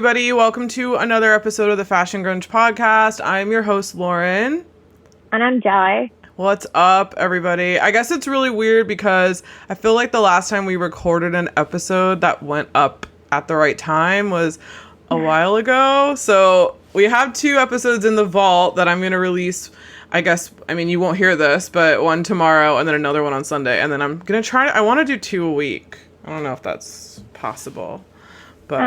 everybody. Welcome to another episode of the Fashion Grunge podcast. I'm your host, Lauren. And I'm Jai. What's up, everybody? I guess it's really weird because I feel like the last time we recorded an episode that went up at the right time was a while ago. So we have 2 episodes in the vault that I'm going to release. You won't hear this, but one tomorrow and then another one on Sunday. And then I'm going to I want to do 2 a week. I don't know if that's possible. But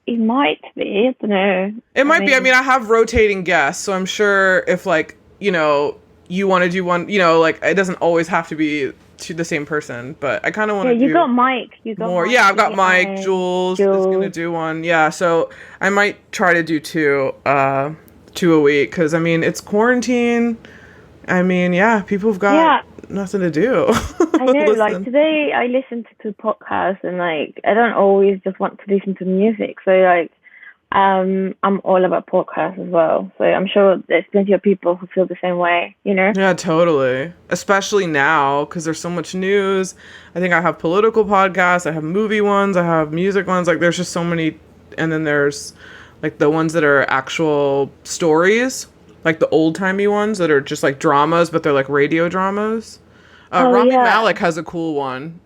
it might be. I don't know. It might be. I mean, I have rotating guests, so I'm sure if, like, you know, you want to do one, you know, like, it doesn't always have to be to the same person, but I kind of want to do you got Mike. more. Yeah, I've got Mike. Jules is going to do one. Yeah, so I might try to do 2 a week, because, I mean, it's quarantine. I mean, yeah, people have got nothing to do. I know, like, today I listened to podcasts, and, like, I don't always just want to listen to music, so, like, I'm all about podcasts as well, so I'm sure there's plenty of people who feel the same way, you know? Yeah, totally. Especially now, because there's so much news. I think I have political podcasts, I have movie ones, I have music ones, like, there's just so many, and then there's, like, the ones that are actual stories, like the old-timey ones that are just, like, dramas, but they're, like, radio dramas. Rami Malek has a cool one.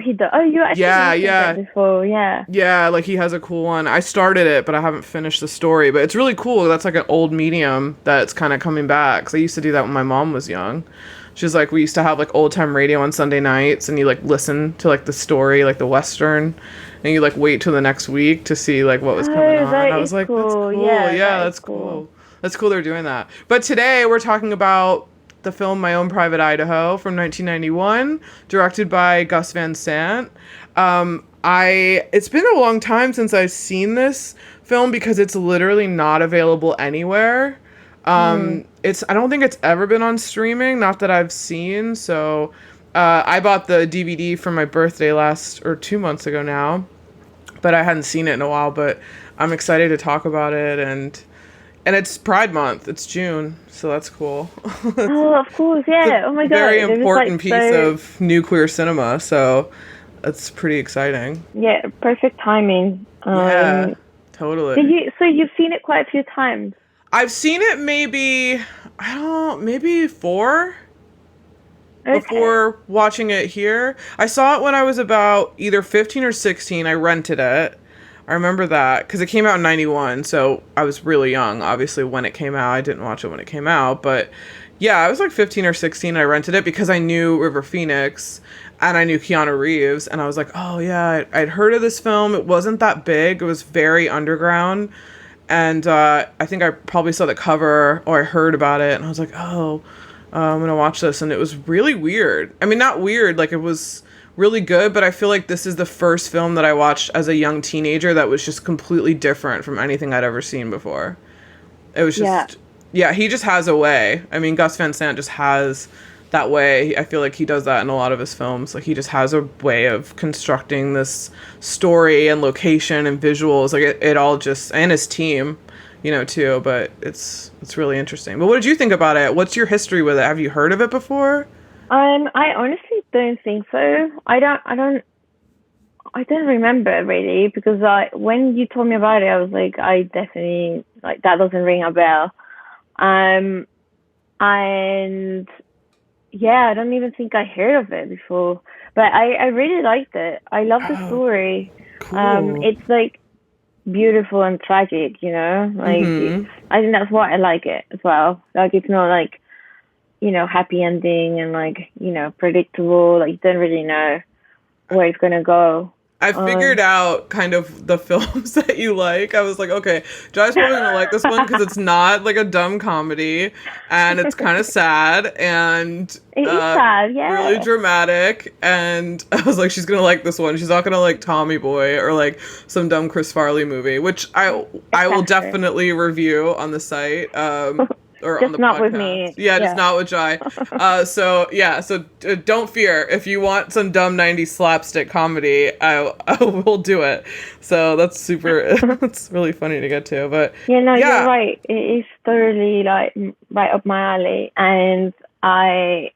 He does. Oh, you actually mentioned that before, yeah. Yeah, like, he has a cool one. I started it, but I haven't finished the story. But it's really cool. That's, like, an old medium that's kind of coming back. Because I used to do that when my mom was young. She's like, we used to have, like, old-time radio on Sunday nights, and you, like, listen to, like, the story, like, the Western, and you, like, wait till the next week to see, like, what was coming on. I was like, cool. That's cool. Yeah, that's cool. That's cool they're doing that. But today we're talking about the film My Own Private Idaho from 1991, directed by Gus Van Sant. It's been a long time since I've seen this film because it's literally not available anywhere. I don't think it's ever been on streaming, not that I've seen. So I bought the DVD for my birthday 2 months ago now, but I hadn't seen it in a while. But I'm excited to talk about it, and it's Pride Month. It's June, so that's cool. Of course, yeah. Oh my god. Very important piece of new queer cinema, so that's pretty exciting. Yeah, perfect timing. Yeah, totally. So you've seen it quite a few times? I've seen it maybe 4 before watching it here. I saw it when I was about either 15 or 16. I rented it. I remember that because it came out in 91, so I was really young, obviously, when it came out. I didn't watch it when it came out, but yeah, I was like 15 or 16. I rented it because I knew River Phoenix and I knew Keanu Reeves, and I was like, oh yeah, I'd heard of this film. It wasn't that big. It was very underground, and I think I probably saw the cover or I heard about it, and I was like, oh, I'm gonna watch this, and it was really weird. I mean, not weird, like, it was really good, but I feel like this is the first film that I watched as a young teenager that was just completely different from anything I'd ever seen before. It was just, he just has a way. I mean, Gus Van Sant just has that way. I feel like he does that in a lot of his films. Like, he just has a way of constructing this story and location and visuals. Like, it all just, and his team, you know, too, but it's really interesting. But what did you think about it? What's your history with it? Have you heard of it before? I honestly don't think so. I don't remember really, because when you told me about it, I was like, I definitely, like, that doesn't ring a bell. And yeah, I don't even think I heard of it before, but I really liked it. I love the story. Cool. It's like beautiful and tragic, you know, like I think that's why I like it as well. Like, it's not like, you know, happy ending and, like, you know, predictable. Like, you don't really know where it's gonna go. I figured out kind of the films that you like. I was like, okay, Jai's probably gonna like this one because it's not like a dumb comedy, and it's kind of sad, and it is sad, yeah, really dramatic. And I was like, she's gonna like this one. She's not gonna like Tommy Boy or like some dumb Chris Farley movie, which I will definitely review on the site. Or just on the not podcast. With me. Yeah, just not with Jai. So don't fear. If you want some dumb 90s slapstick comedy, I will do it. So that's super, it's really funny to get to. But you're right. It is thoroughly, like, right up my alley. And I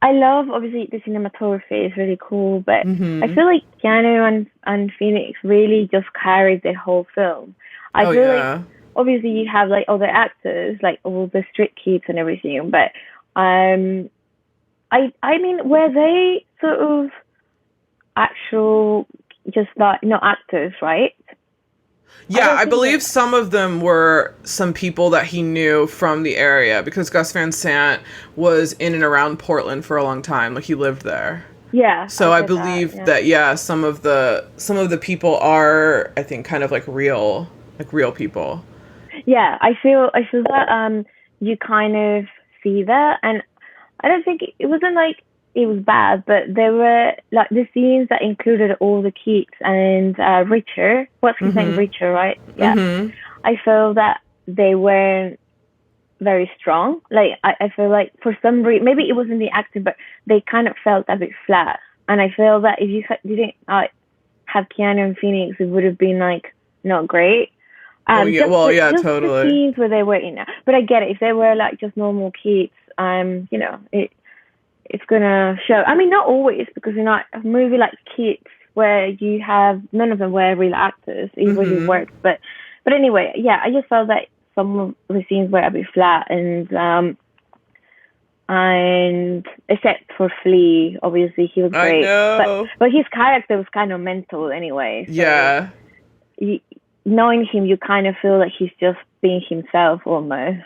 I love obviously the cinematography is really cool, but I Mm-hmm. feel like Keanu and Phoenix really just carried the whole film. I Oh feel like yeah. obviously you have like other actors, like all the street kids and everything, but um, I mean, were they sort of actual just like not actors, right? I Yeah, don't I think believe that. some of them were some people that he knew from the area because Gus Van Sant was in and around Portland for a long time. Like he lived there. Yeah, So I've I heard that. believe Yeah. that yeah, some of the people are I think kind of like real people. Yeah, I feel that you kind of see that, and I don't think it wasn't like it was bad, but there were like the scenes that included all the kids and Richard. What's his name? Mhm. Richard, right? Yeah. Mhm. I feel that they weren't very strong. Like I feel like for some reason, maybe it wasn't the acting, but they kind of felt a bit flat. And I feel that if you didn't have Keanu and Phoenix, it would have been like not great. Oh yeah, well yeah, Just the totally. scenes where they were in it. But I get it. If they were like just normal kids, it's gonna show. I mean, not always because a movie like Kids, where you have none of them were real actors, it really Mhm. works. But anyway, yeah, I just felt that some of the scenes were a bit flat, and except for Flea, obviously he was I great, know. but his character was kind of mental anyway. So Yeah. you, knowing him, you kind of feel like he's just being himself almost.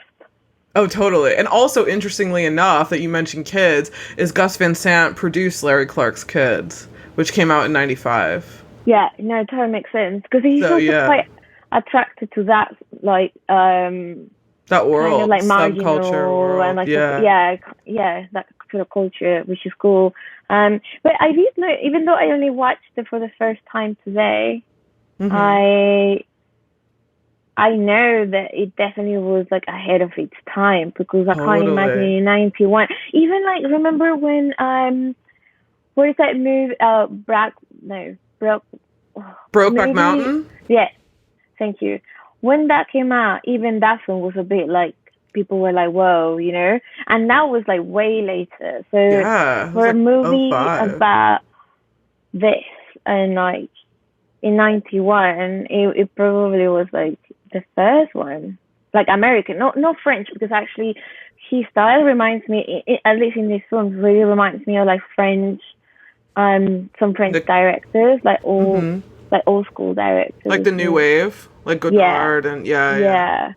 Oh, totally. And also, interestingly enough, that you mentioned Kids, is Gus Van Sant produced Larry Clark's Kids, which came out in '95. Yeah, no, it totally makes sense because he's So also yeah, quite attracted to that, like, that kind of world, like subculture marginal and world. like, Yeah. yeah, yeah, that sort of culture, which is cool. But I did know, even though I only watched it for the first time today, Mhm. I I know that it definitely was like ahead of its time because I can't imagine Totally. in '91. Even like remember when what is that movie? Black no, broke Brokeback maybe Mountain. yeah. Thank you. When that came out, even that film was a bit like people were like, "Whoa," you know. And that was like way later. So Yeah, it was for a like movie '05. about this and like in '91, it probably was like the first one, like American, not French, because actually his style reminds me, at least in this film, really reminds me of like French, some French The directors, mhm. like old school Like directors. the new wave, like Yeah, Godard and yeah, yeah. yeah,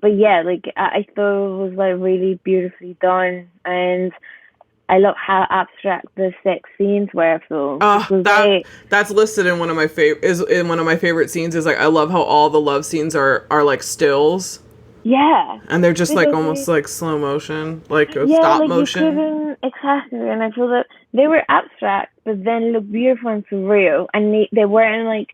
but yeah, like I thought it was like really beautifully done, and I love how abstract the sex scenes were filmed because That they, that's listed in one of my favorite is in one of my favorite scenes is like I love how all the love scenes are like stills yeah, and they're just like because almost like slow motion, like a yeah, stop like you motion. couldn't exactly, and I feel that they were abstract, but then look beautiful and surreal, and they weren't like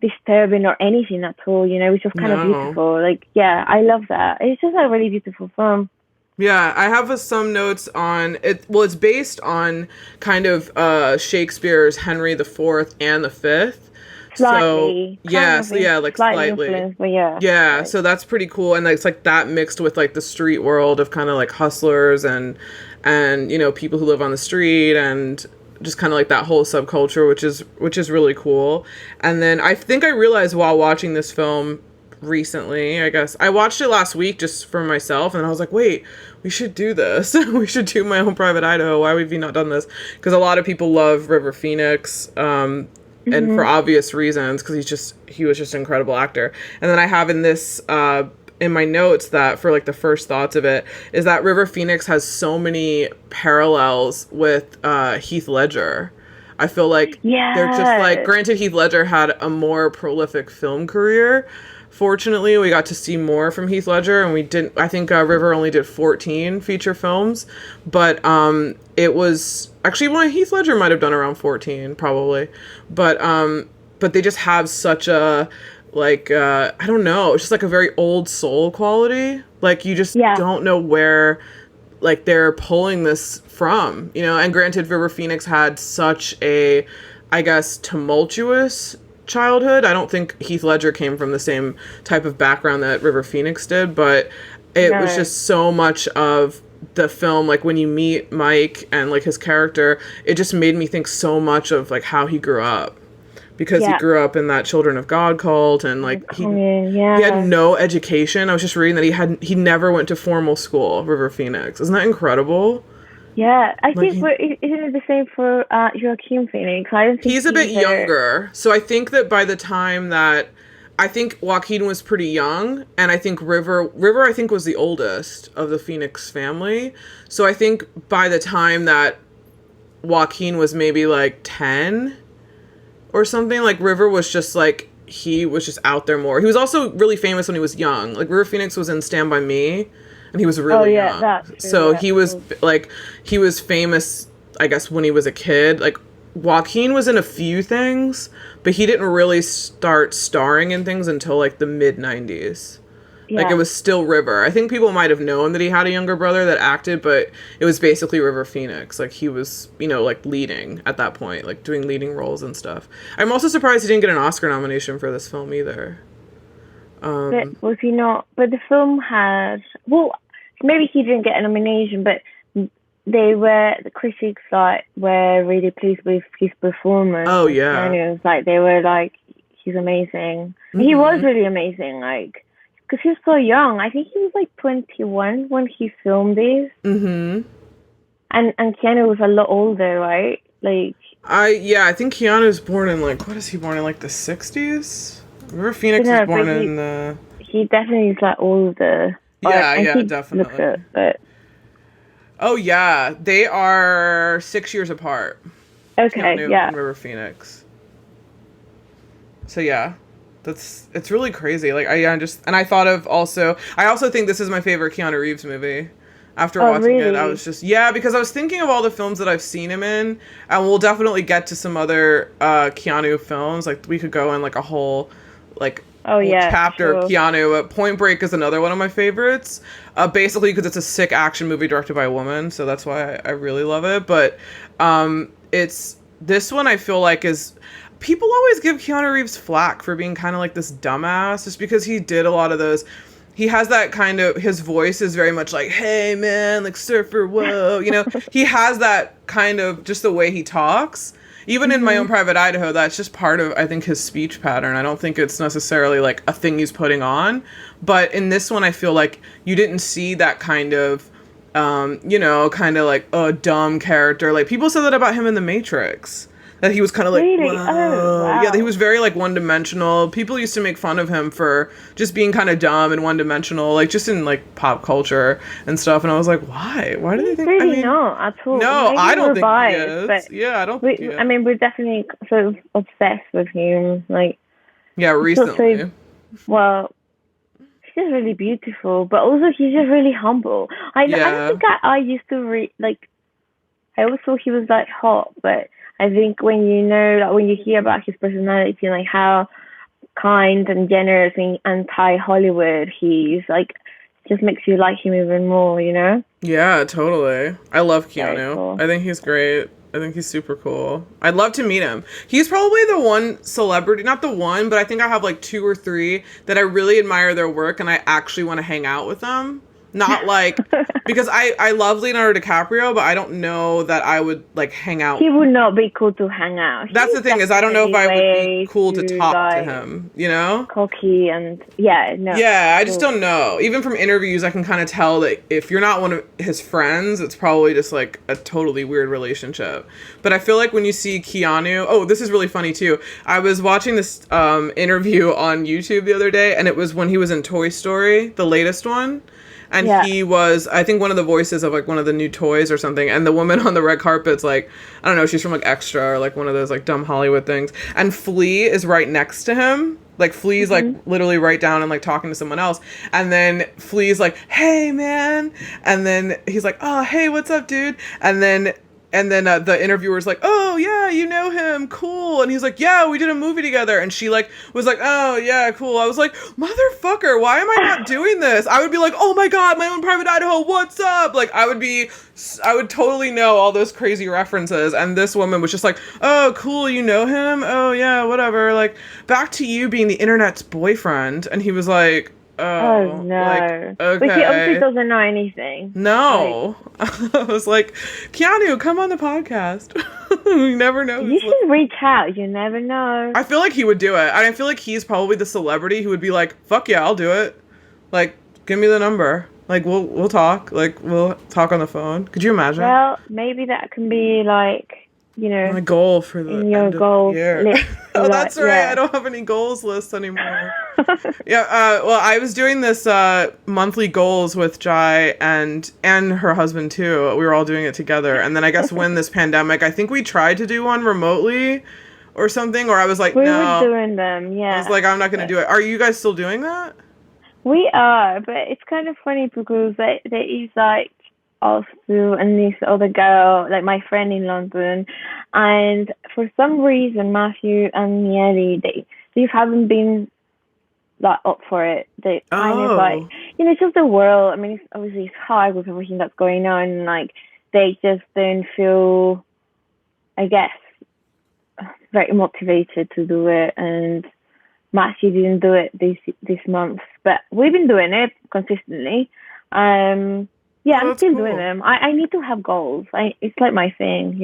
disturbing or anything at all. You know, it was just kind of No. beautiful. Like, yeah, I love that. It's just a really beautiful film. Yeah, I have some notes on it. Well, it's based on kind of Shakespeare's Henry the Fourth and the Fifth. So Slightly, yeah, like slightly slightly. influenced, but yeah, Yeah, like so that's pretty cool, and it's like that mixed with like the street world of kind of like hustlers and people who live on the street and just kind of like that whole subculture, which is really cool. And then I think I realized while watching this film recently, I guess I watched it last week just for myself, and I was like, wait, we should do this. We should do my own private Idaho. Why have we not done this? Because a lot of people love River Phoenix. And for hmm obvious reasons, because he was just an incredible actor. And then I have in this in my notes that for like the first thoughts of it is that River Phoenix has so many parallels with Heath Ledger. I feel like they're just like, yeah, granted, Heath Ledger had a more prolific film career. Fortunately, we got to see more from Heath Ledger, and we didn't. I think River only did 14 feature films, but it was actually one Heath Ledger might have done around 14, probably. But they just have such a like I don't know, it's just like a very old soul quality. Like you just yeah, don't know where like they're pulling this from, and granted River Phoenix had such a I guess tumultuous childhood. I don't think Heath Ledger came from the same type of background that River Phoenix did, but it was no, just so much of the film, like when you meet Mike and like his character, it just made me think so much of like how he grew up, because he Yeah. grew up in that Children of God cult, and like he had no education. I was just reading that he never went to formal school. River Phoenix, isn't that incredible? Yeah, I Like think isn't it the same for Joaquin Phoenix? I don't think he's a bit either. younger, so I think that by the time that I think Joaquin was pretty young, and I think River I think was the oldest of the Phoenix family. So I think by the time that Joaquin was maybe like 10 or something, like River was just like, he was just out there more. He was also really famous when he was young. Like River Phoenix was in Stand By Me, and he was really young. That's true. So he was like, he was famous, I guess, when he was a kid. Like Joaquin was in a few things, but he didn't really start starring in things until like the mid 90s. Yeah. Like it was still River. I think people might have known that he had a younger brother that acted, but it was basically River Phoenix. Like he was, you know, like leading at that point, like doing leading roles and stuff. I'm also surprised he didn't get an Oscar nomination for this film either. But was he not? But the film had, well, maybe he didn't get a nomination, but the critics like were really pleased with his performance. Oh yeah, and it was like they were like, he's amazing. Mm-hmm. He was really amazing, like, because he was so young. I think he was like 21 when he filmed this. Mm-hmm. And Keanu was a lot older, right? Like, I think Keanu's born in like, what is he born in, like the 60s? River Phoenix was born in the... He definitely is like older. Yeah, definitely. It, but... Oh yeah, they are 6 years apart. Okay, Keanu yeah. and River Phoenix. So yeah, it's really crazy. Like I thought of also, I also think this is my favorite Keanu Reeves movie. After watching it, I was just, because I was thinking of all the films that I've seen him in, and we'll definitely get to some other Keanu films. Like we could go in like a whole chapter of Keanu. Point Break is another one of my favorites, basically because it's a sick action movie directed by a woman, so that's why I really love it. But it's this one I feel like is, people always give Keanu Reeves flack for being kind of like this dumbass, just because he did a lot of those. He has that kind of, his voice is very much like, hey man, like surfer, whoa, you know, he has that kind of, just the way he talks. Even in My Own Private Idaho, that's just part of, I think, his speech pattern. I don't think it's necessarily like a thing he's putting on. But in this one, I feel like you didn't see that kind of, kind of like a dumb character. Like people said that about him in The Matrix. That he was kind of like, really? whoa. Oh, wow. Yeah, he was very like one-dimensional. People used to make fun of him for just being kind of dumb and one-dimensional, like just in like pop culture and stuff. And I was like, why? Why do they think? Really not at all. No, maybe I don't think biased, he is. But yeah, I don't think he is. I mean, we're definitely sort of obsessed with him. Like, yeah, recently. Well, he's just really beautiful, but also he's just really humble. I don't think I used to I always thought he was like hot, but I think when you hear about his personality and like how kind and generous and anti-Hollywood he's, like, just makes you like him even more, you know? Yeah, totally. I love Keanu. Cool. I think he's great. I think he's super cool. I'd love to meet him. He's probably the one celebrity, not the one, but I think I have like 2 or 3 that I really admire their work and I actually want to hang out with them. Not like, because I love Leonardo DiCaprio, but I don't know that I would like hang out. He would not be cool to hang out. That's the thing, is I don't know if I would be cool to talk to him, you know? Cocky and, no. Yeah, I just don't know. Even from interviews, I can kind of tell that if you're not one of his friends, it's probably just like a totally weird relationship. But I feel like when you see Keanu, this is really funny too. I was watching this interview on YouTube the other day, and it was when he was in Toy Story, the latest one. And he was, I think, one of the voices of, like, one of the new toys or something. And the woman on the red carpet's, like, I don't know, she's from, like, Extra or, like, one of those, like, dumb Hollywood things. And Flea is right next to him. Like, Flea's, like, literally right down and, like, talking to someone else. And then Flea's like, hey, man. And then he's like, oh, hey, what's up, dude? And then the interviewer's like, oh, yeah, you know him, cool. And he's like, yeah, we did a movie together. And she, like, was like, oh, yeah, cool. I was like, motherfucker, why am I not doing this? I would be like, oh, my God, My Own Private Idaho, what's up? Like, I would totally know all those crazy references. And this woman was just like, oh, cool, you know him? Oh, yeah, whatever. Like, back to you being the internet's boyfriend. And he was like, Oh Oh, like, no. But he obviously okay. doesn't know anything. Like, No. I was like, Keanu, come on the podcast. You never know you who's listening. should reach out. You never know. I feel like he would do it. I feel like he's probably the celebrity who would be like, fuck yeah, I'll do it. Like, give me the number. Like, we'll talk. Like, we'll talk on the phone. Could you imagine? Well, maybe that can be like, My goal for the in your end of the goals year. list. Oh, Like, that's right. I yeah. don't have any goals lists anymore. Yeah, well, I was doing this monthly goals with Jai and her husband too. We were all doing it together. And then I guess when this pandemic, I think we tried to do one remotely or something, or I was like, We were no. doing them, I was yeah. like, I'm not going to But do it. Are you guys still doing that? we are, but it's kind of funny because there is like us two and this other girl, like my friend in London, and for some reason Matthew and Mieli, they haven't been like up for it. They kind of like, Oh, it's just the world. I mean, it's obviously it's hard with everything that's going on, and like they just don't feel, I guess, very motivated to do it. And Matthew didn't do it this month, but we've been doing it consistently. Yeah, oh, I'm that's still doing cool. them. I need to have goals. It's like my thing.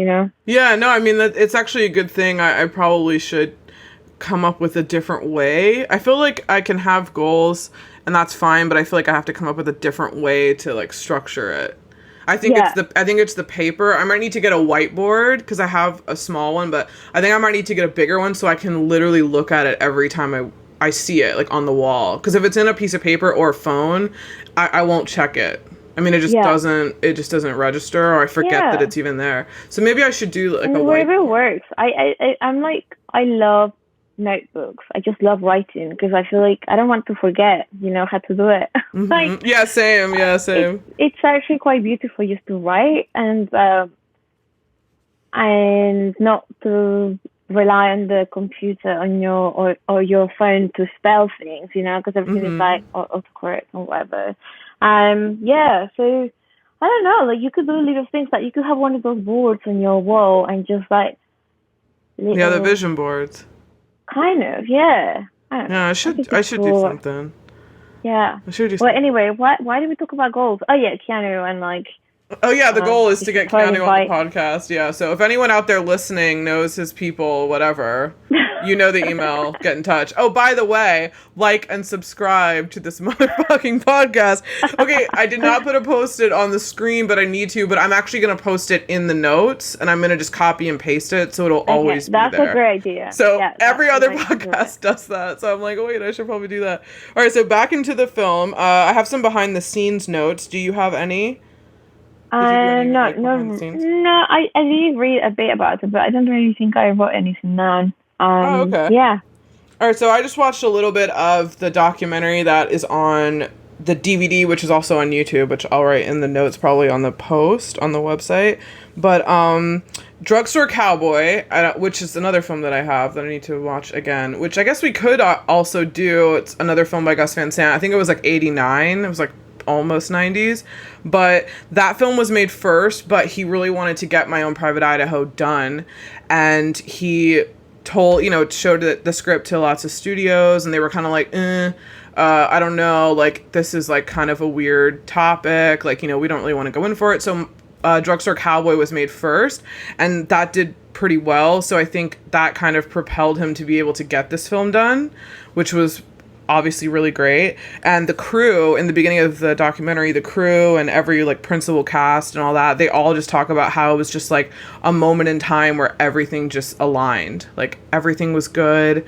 Yeah, no, I mean, it's actually a good thing. I probably should come up with a different way. I feel like I can have goals and that's fine, but I feel like I have to come up with a different way to like structure it. Yeah, I think it's the paper. I might need to get a whiteboard because I have a small one, but I think I might need to get a bigger one so I can literally look at it every time I see it like on the wall. Because if it's in a piece of paper or a phone, I won't check it. I mean, yeah, it just doesn't register, or I forget that yeah. it's even there. So maybe I should do like a And wherever whiteboard. works. I'm like, I love notebooks. I just love writing because I feel like I don't want to forget, how to do it. Like, Yeah, same. Yeah, it's same. it's actually quite beautiful just to write and not to rely on the computer on or your phone to spell things, because everything is like Hmm. autocorrect or whatever. Yeah. So I don't know. Like you could do little things. Like you could have one of those boards on your wall and just like Yeah, the little vision boards. kind of, yeah. I don't Yeah, know. I think I it's should do cool. something. Yeah. I should do Well, something. anyway, why did we talk about goals? Oh yeah, Keanu and like Oh yeah, the goal is you to should get probably Keanu on the invite. podcast. Yeah, so if anyone out there listening knows his people, whatever, you know the email. Get in touch. Oh, by the way, like and subscribe to this motherfucking podcast. Okay, I did not put a post-it on the screen, but I need to. But I'm actually gonna post it in the notes, and I'm gonna just copy and paste it, so it'll Okay, always be that's a there. great idea. So Yeah, every that's a other great idea. podcast does that. So I'm like, oh, wait, I should probably do that. All right, so back into the film. I have some behind the scenes notes. Do you have any? Did you do any No, like behind the no, scenes? no. I did read a bit about it, but I don't really think I wrote anything down. Oh, okay. Yeah. All right, so I just watched a little bit of the documentary that is on the DVD, which is also on YouTube, which I'll write in the notes probably on the post on the website. But Drugstore Cowboy, which is another film that I have that I need to watch again, which I guess we could also do. It's another film by Gus Van Sant. I think it was like 89. It was like almost 90s. But that film was made first, but he really wanted to get My Own Private Idaho done. And he showed the script to lots of studios, and they were kind of like, I don't know, like, this is, like, kind of a weird topic, like, we don't really want to go in for it, so Drugstore Cowboy was made first, and that did pretty well, so I think that kind of propelled him to be able to get this film done, which was obviously really great. And the crew in the beginning of the documentary, the crew and every like principal cast and all that, they all just talk about how it was just like a moment in time where everything just aligned, like everything was good.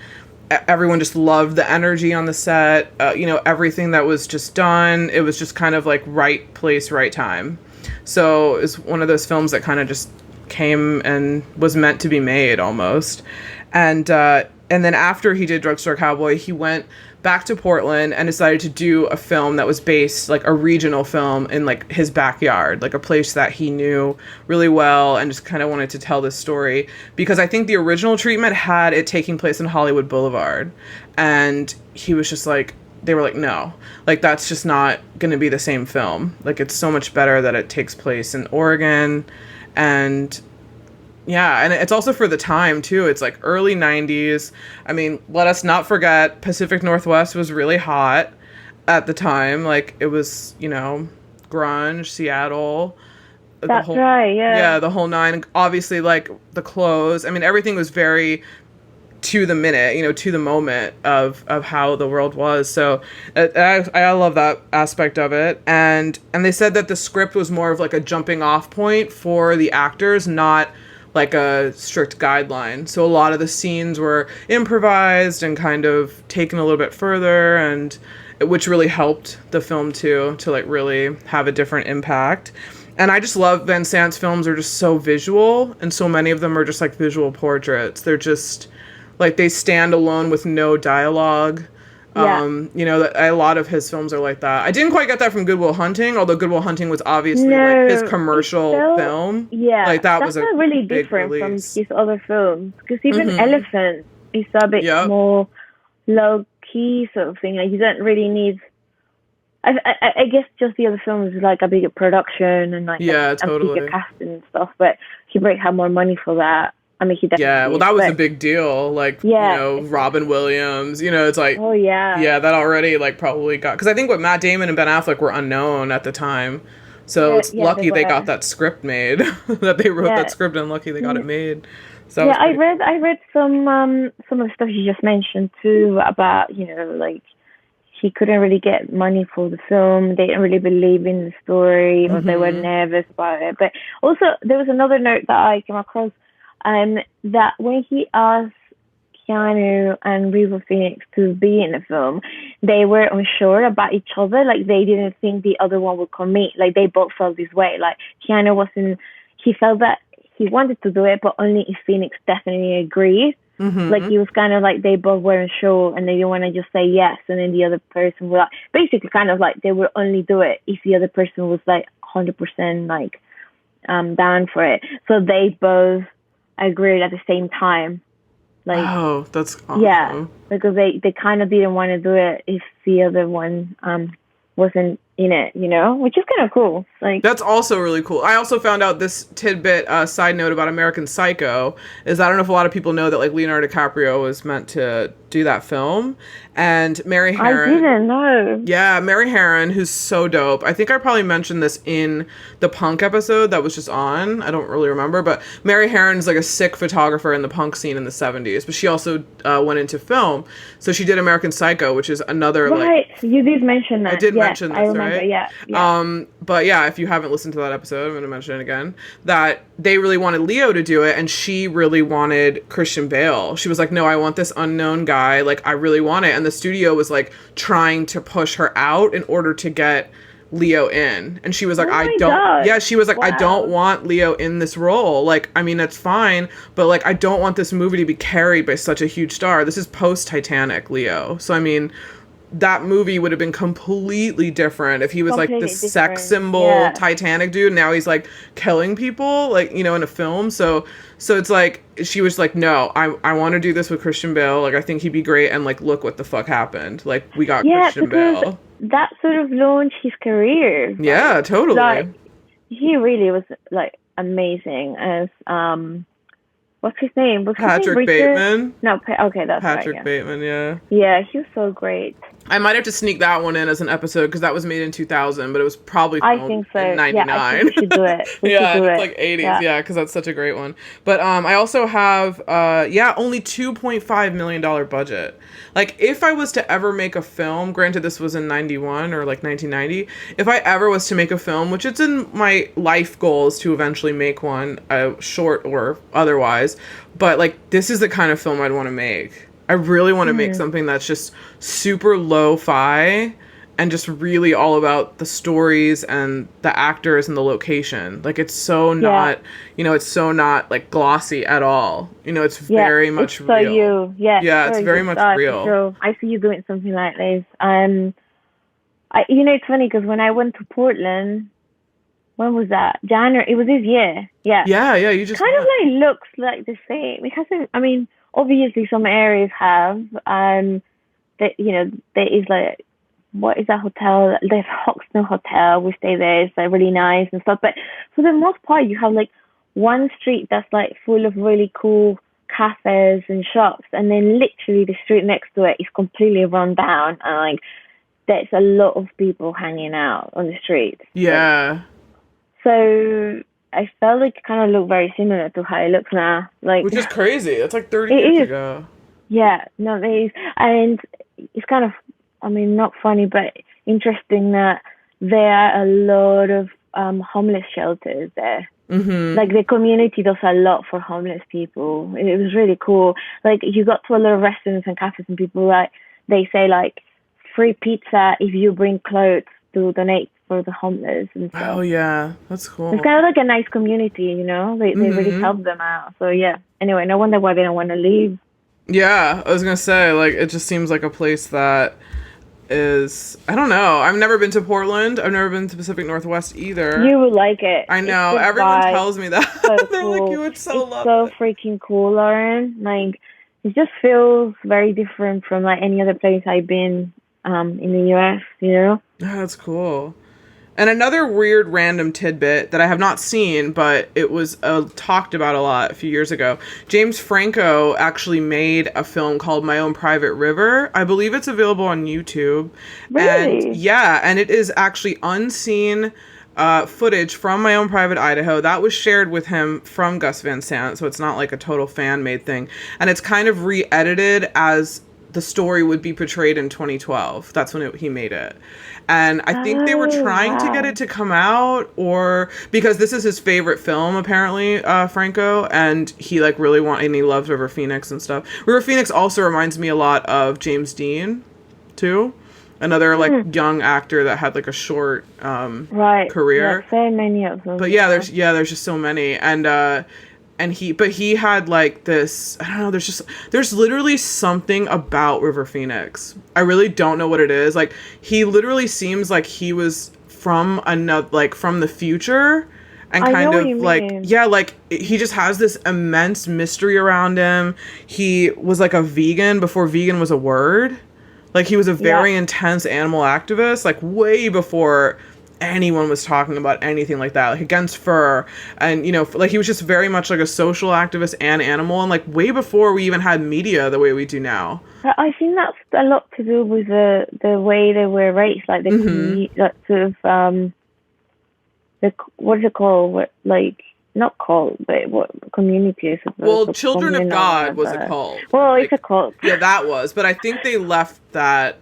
Everyone just loved the energy on the set. Everything that was just done, it was just kind of like right place, right time. So it's one of those films that kind of just came and was meant to be made almost. And then after he did Drugstore Cowboy, he went back to Portland and decided to do a film that was based, like a regional film in like his backyard, like a place that he knew really well, and just kind of wanted to tell this story because I think the original treatment had it taking place in Hollywood Boulevard, and he was just like, they were like, no, like that's just not going to be the same film. Like it's so much better that it takes place in Oregon. And yeah, and it's also for the time, too. It's like early 90s. I mean, let us not forget Pacific Northwest was really hot. at the time. Like it was, grunge, Seattle, the That's whole right. Yeah. yeah, the whole nine. Obviously, like the clothes. I mean, everything was very to the minute, to the moment of how the world was. So I love that aspect of it. And they said that the script was more of like a jumping off point for the actors, not like a strict guideline. So a lot of the scenes were improvised and kind of taken a little bit further, and which really helped the film too, to like really have a different impact. And I just love Van Sant's films are just so visual, and so many of them are just like visual portraits. They're just like they stand alone with no dialogue. Yeah. A lot of his films are like that. I didn't quite get that from Good Will Hunting, although Good Will Hunting was obviously like his No, commercial film. yeah, Like that that's was a not really big different from release. his other films. Because even Mm-hmm. Elephant is a bit Yep. more low key sort of thing. Like you don't really need. I guess just the other films is like a bigger production and like Yeah, a bigger totally. casting and stuff. But he might have more money for that. I mean, he Yeah, definitely well, did. that was a But big deal. Like, yeah, Robin Williams, it's like, oh yeah, yeah, that already, like, probably got, because I think what Matt Damon and Ben Affleck were unknown at the time. So it's yeah, they lucky they got were. that script made, that they wrote that Yeah, script, and lucky they got it made. So that yeah. was pretty I read some of the stuff you just mentioned too about like he couldn't really get money for the film. They didn't really believe in the story, or they were Mm-hmm. nervous about it. But also, there was another note that I came across, that when he asked Keanu and River Phoenix to be in the film, they were unsure about each other. Like they didn't think the other one would commit. Like they both felt this way. Like Keanu wasn't. He felt that he wanted to do it, but only if Phoenix definitely agreed. Like Mm-hmm. he was kind of like they both weren't sure and they didn't want to just say yes, and then the other person would like, basically kind of like they would only do it if the other person was like 100% like down for it. So they both agreed at the same time. Like Oh, that's yeah, awesome. because they kind of didn't want to do it if the other one wasn't in it, which is kind of cool. Like That's also really cool. I also found out this tidbit, side note about American Psycho, is I don't know if a lot of people know that like Leonardo DiCaprio was meant to do that film, and Mary I Harron. didn't know. Yeah, Mary Harron, who's so dope. I think I probably mentioned this in the punk episode that was just on. I don't really remember, but Mary Harron's like a sick photographer in the punk scene in the 70s, but she also went into film. So she did American Psycho, which is another like Right, you did mention that. I did Yes, mention I this, remember. right? Yeah, yeah. But yeah, if you haven't listened to that episode, I'm going to mention it again, that they really wanted Leo to do it, and she really wanted Christian Bale. She was like, no, I want this unknown guy. Like, I really want it. And the studio was like trying to push her out in order to get Leo in. And she was like, Oh I my don't, God. yeah, she was like, I don't Wow. want Leo in this role. Like, I mean, that's fine, but like, I don't want this movie to be carried by such a huge star. This is post Titanic Leo. So, I mean, that movie would have been completely different if he was like Completely this sex different. symbol Yeah. Titanic dude. Now he's like killing people, like, in a film. So it's like she was like, no, I want to do this with Christian Bale. Like, I think he'd be great. And like, look what the fuck happened. Like, we got Yeah, Christian because Bale. that sort of launched his career. Yeah, totally. Like he really was like amazing as what's his name? Was his name Patrick Richard? Bateman. No, okay, that's Patrick right. Yeah. Bateman, yeah. Yeah, he was so great. I might have to sneak that one in as an episode because that was made in 2000, but it was probably I filmed think so. in Yeah, 99. I think we should do it. We Yeah, should do and it's it. like 80s, Yeah. yeah, because that's such a great one. But I also have, only $2.5 million budget. Like, if I was to ever make a film, granted this was in 91 or like 1990, if I ever was to make a film, which it's in my life goals to eventually make one, short or otherwise, but like, this is the kind of film I'd want to make. I really want to make something that's just super lo-fi and just really all about the stories and the actors and the location. Like, it's so not, it's so not like glossy at all. It's very much it's so real. you. Yeah, Yeah, it's very much real. So I see you doing something like this. It's funny because when I went to Portland, when was that? January. It was this year. Yeah. Yeah, you just Kind of like looks like the same. It hasn't. I mean, obviously some areas have. That there is like, what is that hotel? There's Hoxton Hotel. We stay there. It's like really nice and stuff. But for the most part, you have like one street that's like full of really cool cafes and shops, and then literally the street next to it is completely run down and like there's a lot of people hanging out on the street. Like, Yeah. so I felt like it kind of looked very similar to how it looks now. Like, Which is crazy. It's like 30 it years is. ago. Yeah, no, there is. And it's kind of, I mean, not funny, but interesting that there are a lot of homeless shelters there. Mm-hmm. Like the community does a lot for homeless people. It was really cool. Like you got to a lot of restaurants and cafes and people like they say like free pizza if you bring clothes to donate for the homeless and Oh stuff. yeah, that's It's cool. kind of like a nice community, you know. They really Mm-hmm. help them out. So yeah. Anyway, no wonder why they don't want to leave. Yeah, I was gonna say, like, it just seems like a place that is, I don't know. I've never been to Portland. I've never been to Pacific Northwest either. You would like it. I It's know. the Everyone vibe. tells me that. So They're like, you cool. would so It's love so it. freaking cool, Lauren. Like it just feels very different from like any other place I've been in the US, you know? Yeah, that's cool. And another weird random tidbit that I have not seen, but it was talked about a lot a few years ago. James Franco actually made a film called My Own Private River. I believe it's available on YouTube. And Really? yeah, and it is actually unseen footage from My Own Private Idaho that was shared with him from Gus Van Sant, so it's not like a total fan made thing. And it's kind of re-edited as the story would be portrayed in 2012. That's when he made it. And I think they were Oh, trying to get it wow. to come out, or because this is his favorite film, apparently, Franco, and he like really and he loves River Phoenix and stuff. River Phoenix also reminds me a lot of James Dean, too. Another like Hmm. young actor that had like a short Right. Yeah, career. so many of them. But yeah, there's just so many. And he had like this, I don't know, there's literally something about River Phoenix. I really don't know what it is. Like he literally seems like he was from another, like from the future, and I know kind what of you like, mean. yeah, like he just has this immense mystery around him. He was like a vegan before vegan was a word. Like he was a Yeah. very intense animal activist, like way before anyone was talking about anything like that, like against fur. And like he was just very much like a social activist and animal, and like way before we even had media the way we do now. I think that's a lot to do with the way they were raised, like the Mm-hmm. that sort of what is it called? What like not cult, but what community is supposed Well, to Children of communal, God was a whatever. cult. Well, it's a Like, cult. yeah, that was. But I think they left that.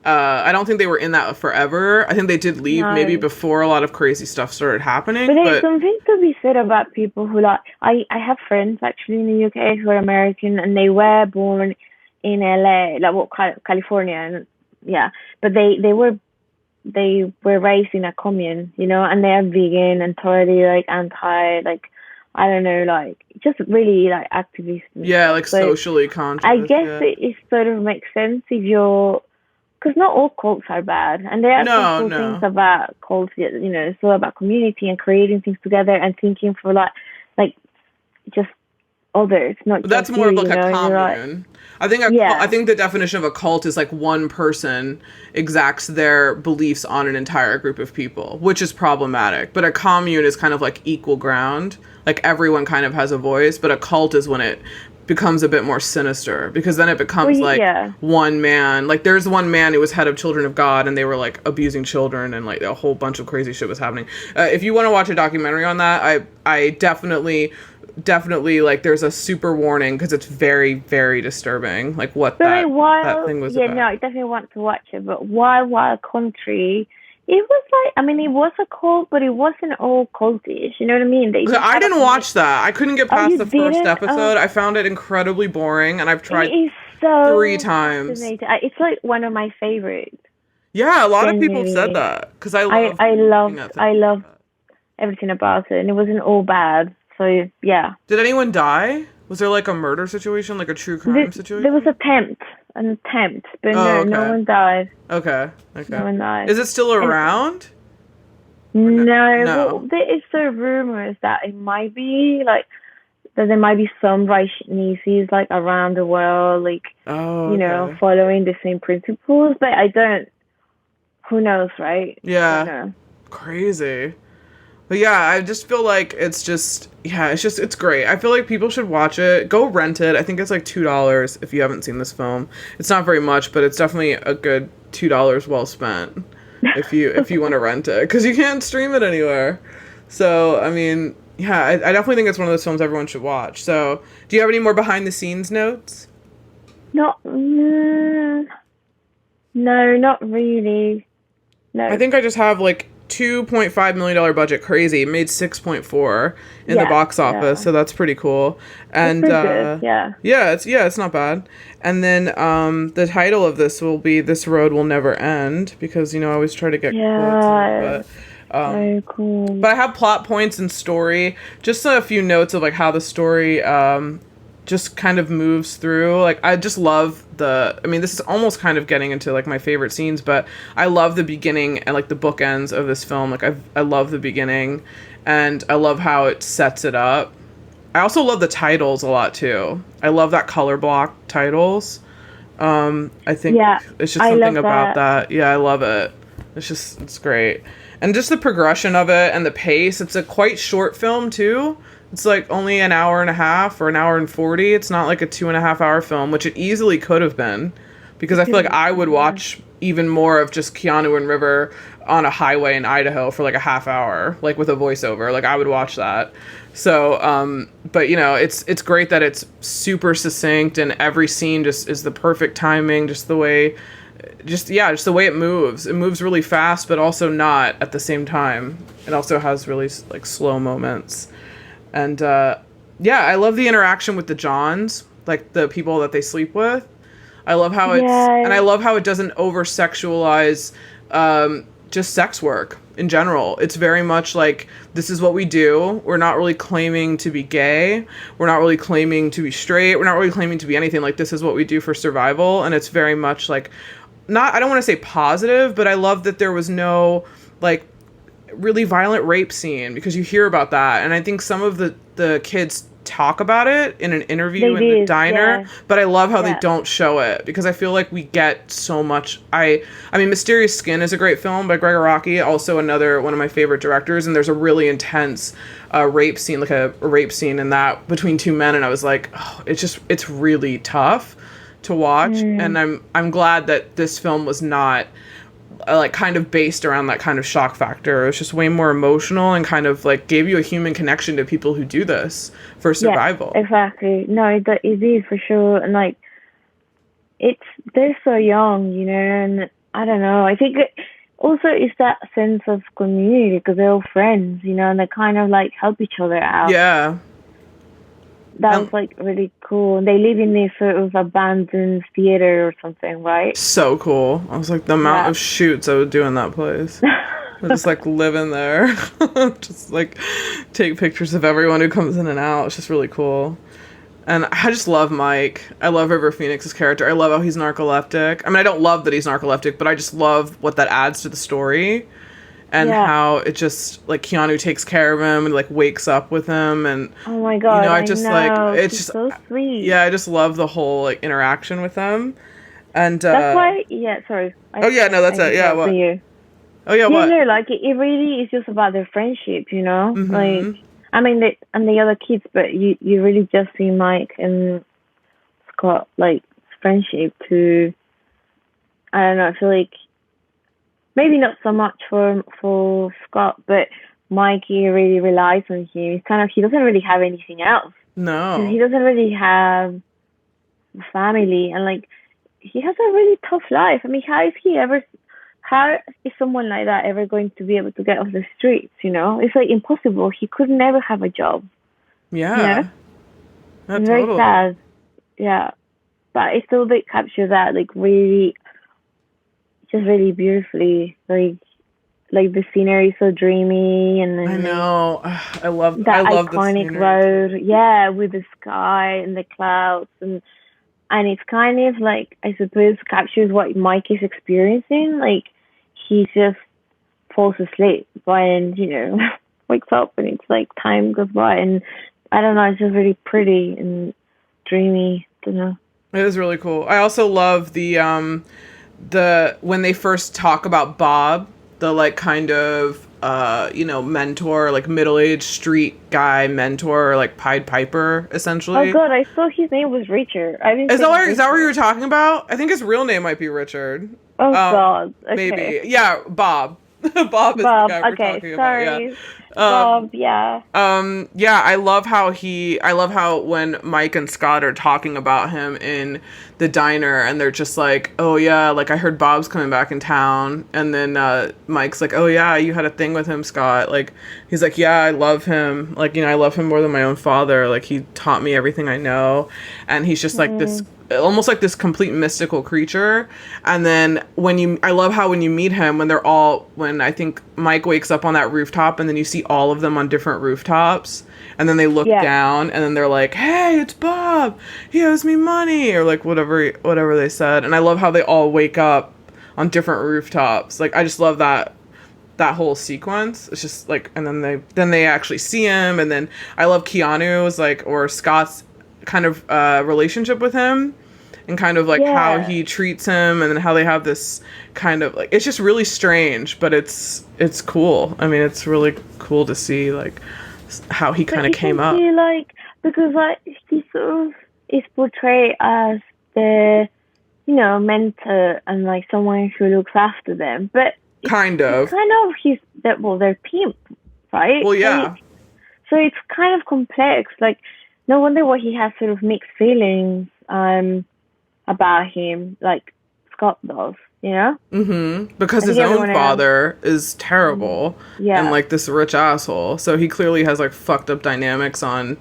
I don't think they were in that forever. I think they did leave maybe No. before a lot of crazy stuff started But happening. there's But something to be said about people who like I have friends actually in the UK who are American and they were born in LA, like what California and yeah, but they were raised in a commune, you know, and they are vegan and totally like anti like I don't know like just really like activist and yeah, stuff. like So socially I conscious. guess Yeah. it sort of makes sense if you're because not all cults are bad, and there are some No, cool things no. about cults. You know, it's all about community and creating things together and thinking for like just others, not But that's just more you. of You like a know, and you're like, commune. I yeah, think the definition of a cult is like one person exacts their beliefs on an entire group of people, which is problematic. But a commune is kind of like equal ground. Like everyone kind of has a voice, but a cult is when it becomes a bit more sinister, because then it well, becomes like yeah, one man. Like there's one man who was head of Children of God, and they were like abusing children, and like a whole bunch of crazy shit was happening. If you want to watch a documentary on that, I definitely like there's a super warning, because it's very, very disturbing, like what but like that while thing was yeah, no, about. I definitely want to watch it. But Wild Country, it was like I mean, it was a cult, but it wasn't all cultish. You know what I mean? They So just I had a didn't watch that. I couldn't get Oh, past you the first didn't? Oh, episode. I found it incredibly boring, and I've it tried is three so times. fascinating. It's like one of my favorites. Yeah, a lot of people have said Genuinely. that, because I I love I looking loved at things I like loved that. everything about it, and it wasn't all bad. So yeah, Did anyone die? Was there like a murder situation, like a true crime there was situation? an attempt, but Oh, no, no okay. one died. Okay. No Okay. one died. Is it still And around? Or no? no, well, No. there is the rumors that it might be like that there might be some Vaishnavis like around the world, like Oh, okay. following the same principles. But I don't. Who knows, right? Don't Yeah. know. Crazy. But yeah, I just feel like it's great. I feel like people should watch it. Go rent it. I think it's like $2 if you haven't seen this film. It's not very much, but it's definitely a good $2 well spent if you want to rent it, because you can't stream it anywhere. So I mean, yeah, I definitely think it's one of those films everyone should watch. So, do you have any more behind the scenes notes? No, no, not really. No. I think I just have like $2.5 million budget. Crazy. It made 6.4 in the box office, so that's pretty cool. And good, yeah. It's not bad. And then the title of this will be "This Road Will Never End," because I always try to get quotes. Very cool. But I have plot points and story. Just a few notes of like how the story just kind of moves through. Like, I just love this is almost kind of getting into like my favorite scenes, but I love the beginning and like the bookends of this film. Like, I love the beginning, and I love how it sets it up. I also love the titles a lot too. I love that color block titles. I think it's just something about that. Yeah, I love it. It's great. And just the progression of it and the pace. It's a quite short film too. It's like only an hour and a half or an hour and 40. It's not like a 2.5 hour film, which it easily could have been, because I feel like I would watch even more of just Keanu and River on a highway in Idaho for like a half hour, like with a voiceover. Like, I would watch that. So, but it's great that it's super succinct, and every scene just is the perfect timing, just the way it moves. It moves really fast, but also not at the same time. It also has really like slow moments. And I love the interaction with the Johns, like the people that they sleep with. I love how and I love how it doesn't over sexualize just sex work in general. It's very much like, this is what we do. We're not really claiming to be gay. We're not really claiming to be straight. We're not really claiming to be anything. Like, this is what we do for survival. And it's very much like, I don't want to say positive, but I love that there was no like really violent rape scene, because you hear about that, and I think some of the kids talk about it in an interview in the diner, but I love how they don't show it, because I feel like we get so much. I mean, Mysterious Skin is a great film by Gregor Rocky, also one of my favorite directors, and there's a really intense rape scene, like a rape scene in that between two men, and I was like, oh, it's really tough to watch. And I'm glad that this film was not like kind of based around that kind of shock factor. It was just way more emotional and kind of like gave you a human connection to people who do this for survival. Yeah, exactly. No, it is for sure. And like, they're so young, and I don't know. I think also it's that sense of community, because they're all friends, and they kind of like help each other out. Yeah. That was like really cool. And they live in this sort of abandoned theater or something, right? So cool. I was like, the amount of shoots I would do in that place. I just like live in there. Just like take pictures of everyone who comes in and out. It's just really cool. And I just love Mike. I love River Phoenix's character. I love how he's narcoleptic. I mean, I don't love that he's narcoleptic, but I just love what that adds to the story. And how it just, like, Keanu takes care of him and, like, wakes up with him. And, oh my God, I just, like, it's just so sweet. Yeah, I just love the whole, like, interaction with them. And, that's why, sorry. That's it. Yeah, what? You. Oh, yeah, what? No, like, it really is just about their friendship, Mm-hmm. Like, I mean, and the other kids, but you really just see Mike and Scott, like, friendship to, I don't know, I feel like, maybe not so much for Scott, but Mikey really relies on him. He doesn't really have anything else. No. He doesn't really have a family, and like, he has a really tough life. I mean, how is someone like that ever going to be able to get off the streets, It's like impossible. He could never have a job. Yeah. It's very sad. Yeah. But I still like capture that like really, just really beautifully, like the scenery is so dreamy, and then I know, I love iconic road, with the sky and the clouds, and it's kind of like, I suppose, captures what Mike is experiencing. Like, he just falls asleep and wakes up, and it's like time goes by, and I don't know, it's just really pretty and dreamy. I don't know. It is really cool. I also love the when they first talk about Bob, the like kind of mentor, like middle-aged street guy mentor, like Pied Piper Oh essentially. God, I thought his name was Richard. I didn't think Is that what you were Richard. talking about? I think his real name might be Richard. Oh Um, God. Okay. maybe. Yeah, Bob. Bob is the Bob. guy we're Okay. talking about. Yeah. Sorry. Um, Bob. Yeah. yeah, I love how when Mike and Scott are talking about him in the diner and they're just like, oh yeah, like I heard Bob's coming back in town. And then, Mike's like, oh yeah, you had a thing with him, Scott. Like, he's like, yeah, I love him. Like, I love him more than my own father. Like, he taught me everything I know. And he's just like this, almost like this complete mystical creature. And then I love how when you meet him, when I think Mike wakes up on that rooftop and then you see all of them on different rooftops and then they look Yeah. down and then they're like, hey, it's Bob, he owes me money, or like whatever they said. And I love how they all wake up on different rooftops. Like, I just love that whole sequence. It's just like, and then they actually see him. And then I love Keanu's like, or Scott's kind of relationship with him, and kind of like how Yeah. he treats him, and then how they have this kind of like, it's just really strange, but it's cool. I mean, it's really cool to see like how he kind of But came isn't up. he like, because like he sort of is portrayed as the mentor and like someone who looks after them, but Kind it's of. kind of they're pimp, right? Well, So yeah. so it's kind of complex. Like, no wonder why he has sort of mixed feelings about him, like Scott does, you know? Because I his think own everyone else. father is terrible and Yeah. like this rich asshole. So he clearly has like fucked up dynamics on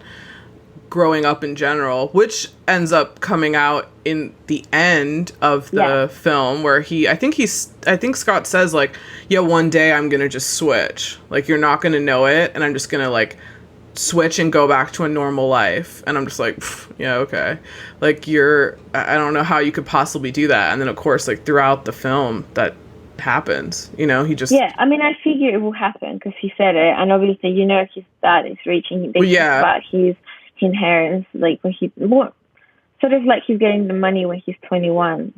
growing up in general, which ends up coming out in the end of the Yeah. film, where I think Scott says like, yeah, one day I'm gonna just switch. Like, you're not gonna know it, and I'm just gonna like switch and go back to a normal life. And I'm just like, yeah, okay. Like, I don't know how you could possibly do that. And then of course, like throughout the film, that happens. He just, Yeah, I mean, I figure it will happen because he said it, and obviously, his dad is reaching. They well, talk yeah. about his inheritance, like when sort of like he's getting the money when he's 21,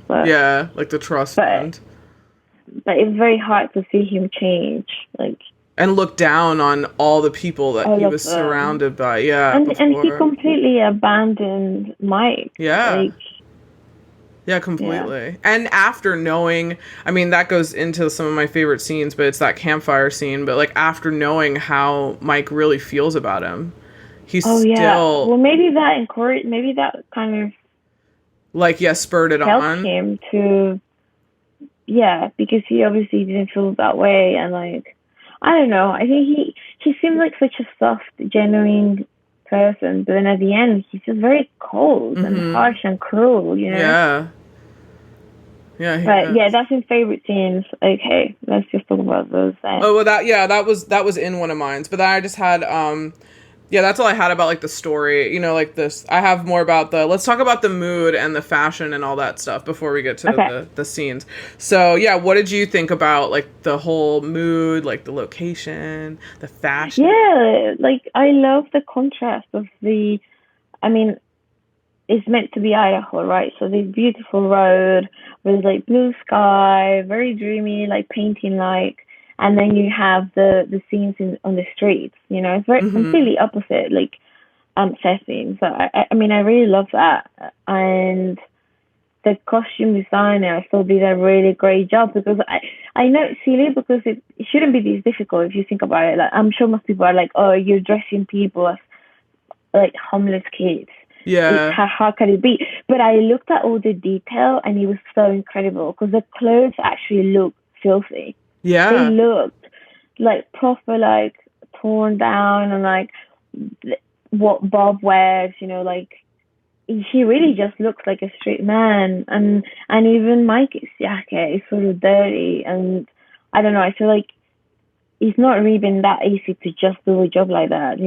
But Yeah, like the trust fund. but it's very hard to see him change, like And look down on all the people that he all of was them. surrounded by. Yeah, And he before. completely abandoned Mike. Yeah. Like, Yeah, yeah. completely. And after knowing, I mean, that goes into some of my favorite scenes, but it's that campfire scene. But like, after knowing how Mike really feels about him, he's Oh yeah. still Well, maybe that kind of like, yeah, spurred it helped on. him to, yeah, because he obviously didn't feel that way, and like, I don't know. I think he seemed like such a soft, genuine person, but then at the end, he's just very cold and harsh and cruel, Yeah. Yeah, he But yeah, is. that's his favorite scenes. Okay, let's just talk about those then. Oh, well, that was in one of mine. But then I just had yeah, that's all I had about like the story. Like this. I have more about let's talk about the mood and the fashion and all that stuff before we get to Okay. the scenes. So yeah, what did you think about like the whole mood, like the location, the fashion? Yeah, like I love the contrast of I mean, it's meant to be Idaho, right? So this beautiful road with like blue sky, very dreamy, like painting like, and then you have the scenes on the streets. It's very completely opposite, like setting. So I mean, I really love that, and the costume designer I thought did a really great job, because I know it's silly because it shouldn't be this difficult if you think about it. Like, I'm sure most people are like, oh, you're dressing people as like homeless kids. Yeah. How can it be? But I looked at all the detail and it was so incredible because the clothes actually looked filthy. They Yeah. looked like proper, like torn down, and like what Bob wears, like he really just looks like a street man. And even Mike's jacket is sort of dirty, and I don't know. I feel like it's not really been that easy to just do a job like that,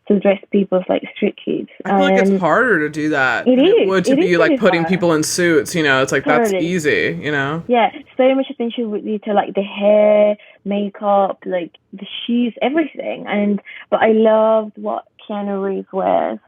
to dress people as like street kids. I feel like it's And harder to do that it than it is. would to It is be like really putting hard. people in suits. It's like that's Totally. easy. Yeah, so much attention with detail, like the hair, makeup, like the shoes, everything. But I loved what Keanu Reeves wears.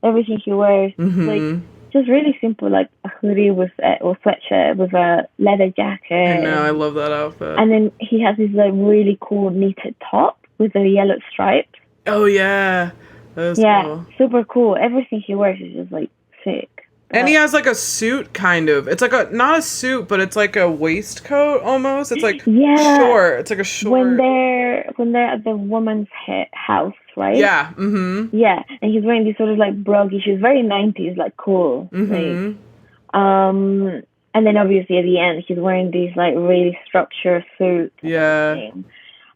Everything he wears, like just really simple, like a hoodie with or sweatshirt with a leather jacket. I know, I love that outfit. And then he has this like really cool knitted top with the yellow stripes. Oh yeah, that was cool. Super cool. Everything he wears is just like sick. And he has like a suit, kind of. It's like not a suit, but it's like a waistcoat almost. It's like short. It's like a short. When they're at the woman's house, right? Yeah. Mm-hmm. Yeah, and he's wearing these sort of like broggy shoes, very 90s, like cool. Mm-hmm. Like, and then obviously at the end he's wearing these like really structured suits. Yeah.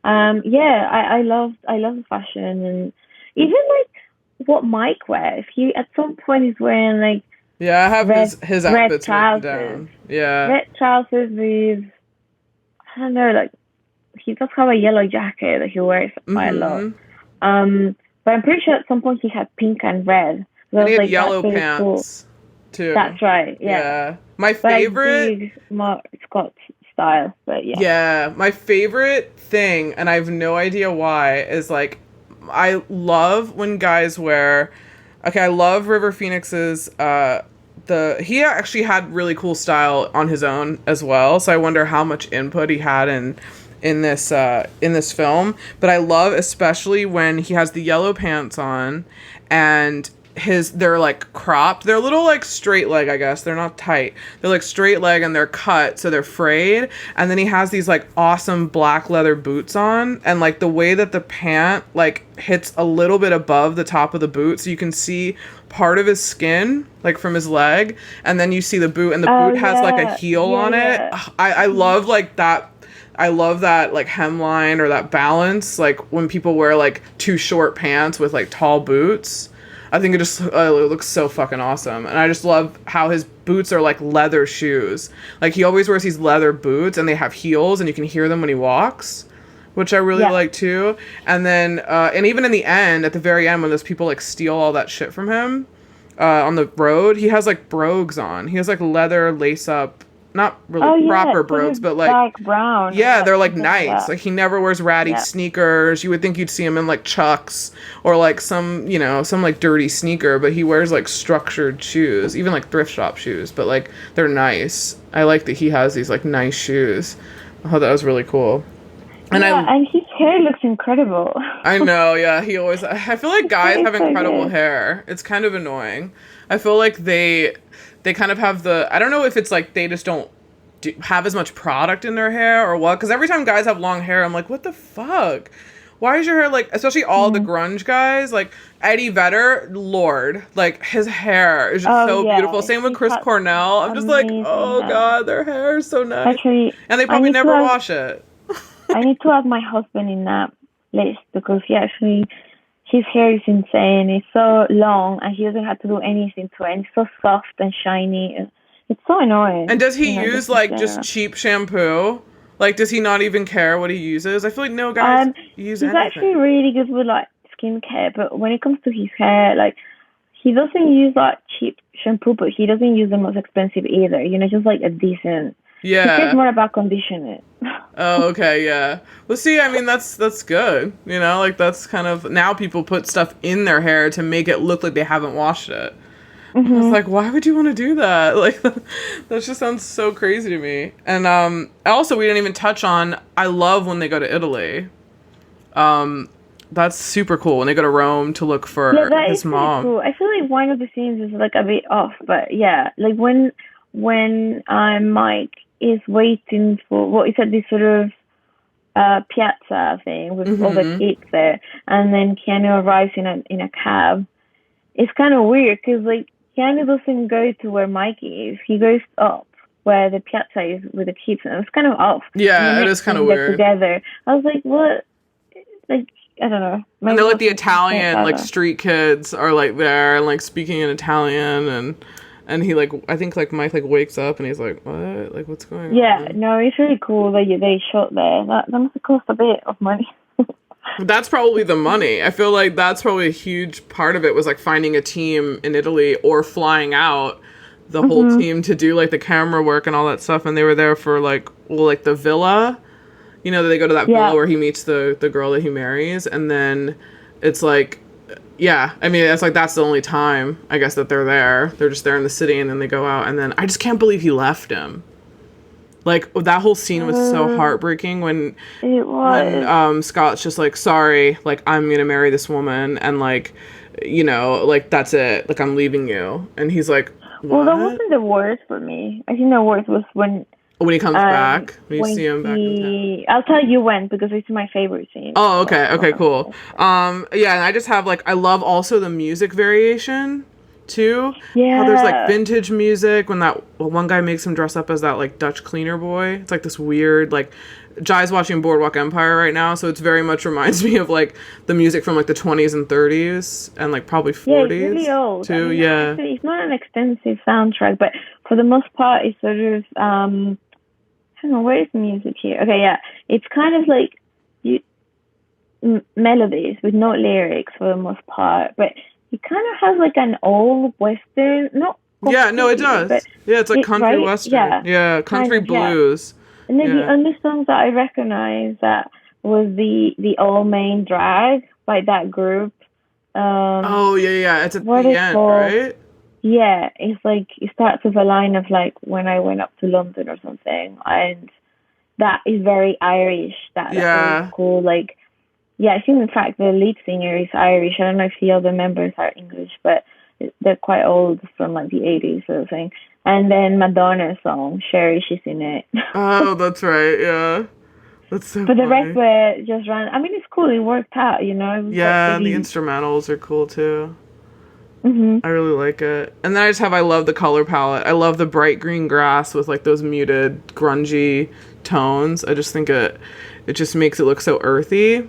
I love the fashion, and even like what Mike wears. He at some point he's wearing like. Yeah, I have his outfits written down. Yeah. Red trousers with, I don't know, like, he does have a yellow jacket that he wears quite a lot. But I'm pretty sure at some point he had pink and red. So and he had yellow pants, too. That's right, yeah. My favorite... Mark Scott style, but yeah. Yeah, my favorite thing, and I have no idea why, is, like, I love when guys wear... Okay, I love River Phoenix's, he actually had really cool style on his own as well, so I wonder how much input he had in this film. But I love especially when he has the yellow pants on, and they're like cropped. They're a little like straight leg, I guess. They're not tight. They're like straight leg and they're cut, so they're frayed. And then he has these like awesome black leather boots on, and like the way that the pant like hits a little bit above the top of the boot, so you can see part of his skin like from his leg, and then you see the boot, and the boot has like a heel on it. I love like that. I love that like hemline or that balance, like when people wear like too short pants with like tall boots. I think it looks so fucking awesome. And I just love how his boots are like leather shoes. Like he always wears these leather boots, and they have heels, and you can hear them when he walks, which I really like too. And then, and even in the end, at the very end, when those people like steal all that shit from him on the road, he has like brogues on. He has like leather lace up. Not really proper brogues, but like dark brown. Yeah, they're like nice. Like he never wears ratty sneakers. You would think you'd see him in like Chucks or like some like dirty sneaker, but he wears like structured shoes, even like thrift shop shoes, but like they're nice. I like that he has these like nice shoes. I thought that was really cool. And and his hair looks incredible. I know, yeah. I feel like guys have incredible hair. It's kind of annoying. I feel like they kind of have I don't know if it's like they just don't have as much product in their hair or what, because every time guys have long hair, I'm like, what the fuck? Why is your hair like, especially all the grunge guys, like Eddie Vedder, Lord, like his hair is just so beautiful. Same with Chris Cornell. I'm just like, oh god, their hair is so nice. Actually, and they probably never wash it. I need to add my husband in that list, because his hair is insane. It's so long, and he doesn't have to do anything to it. And it's so soft and shiny. It's so annoying. And does he use like just cheap shampoo? Like, does he not even care what he uses? I feel like no guys use anything. He's actually really good with like skincare, but when it comes to his hair, like he doesn't use like cheap shampoo, but he doesn't use the most expensive either. Just like a decent. Yeah. He cares more about conditioning. Oh, okay, yeah. Well, see, I mean, that's good. Like that's kind of, now people put stuff in their hair to make it look like they haven't washed it. Mm-hmm. It's like, why would you want to do that? Like, that just sounds so crazy to me. And also, we didn't even touch on, I love when they go to Italy. That's super cool when they go to Rome to look for his mom. Cool. I feel like one of the scenes is like a bit off, but yeah, like when Mike is waiting for what is at this sort of piazza thing with all the kids there, and then Keanu arrives in a cab. It's kind of weird because like Keanu doesn't go to where Mike is. He goes up where the piazza is with the kids, and it's kind of off. Yeah, it is kind of weird. Together, I was like, what? Like, I don't know. And they're like the Italian like street kids are like there and like speaking in Italian, and he like, I think like Mike like wakes up and he's like, what? Like, what's going on? Yeah, no, it's really cool that they shot there. That must have cost a bit of money. That's probably the money. I feel like that's probably a huge part of it, was like finding a team in Italy or flying out the whole team to do like the camera work and all that stuff. And they were there for like the villa, they go to that villa where he meets the girl that he marries. And then it's like yeah, I mean, it's like that's the only time I guess that they're there. They're just there in the city, and then they go out, and then I just can't believe he left him. Like that whole scene was so Uh, heartbreaking it when was. Scott's just like, sorry, like I'm gonna marry this woman, and like, like that's it, like I'm leaving you, and he's like, Well, that what? wasn't the worst for me. I think the worst was When he comes back, when you when see him back in town. he. I'll tell you when because it's my favorite scene. Oh, But okay, I'm not okay, gonna cool. say it. Yeah, and I just have like I love also the music variation too. How there's like Yeah. vintage music when that one guy makes him dress up as that like Dutch cleaner boy. It's like this weird like Jai's watching Boardwalk Empire right now, so it's very much reminds me of like the music from like the 20s and 30s and like probably Yeah, it's really 40s old. I too. mean, Yeah. actually, it's not an extensive soundtrack, but for the most part, it's sort of hang on, where is the music here? Okay, yeah, it's kind of like you melodies with no lyrics for the most part, but it kind of has like an old western, not Yeah, no, it completely, but does. Yeah, it's like it country right, western. yeah, Yeah, kind country of, yeah. blues. And then the Yeah. only songs that I recognized that was the All Main Drag by that group. Um, Oh, yeah, yeah. It's at what the is end, called? right? Yeah, it's like it starts with a line of like when I went up to London or something, and that is very Irish. That old Yeah. school like yeah. I think in fact the lead singer is Irish. I don't know if the other members are English, but they're quite old from like the 80s sort of thing. And then Madonna's song Sherry, she's in it. Oh, that's right. Yeah. That's so But the rest funny. were just random. I mean, it's cool. It worked out, you know. It was like Yeah, and the pretty. instrumentals are cool too. Mhm. I really like it. And then I love the color palette. I love the bright green grass with like those muted, grungy tones. I just think it just makes it look so earthy.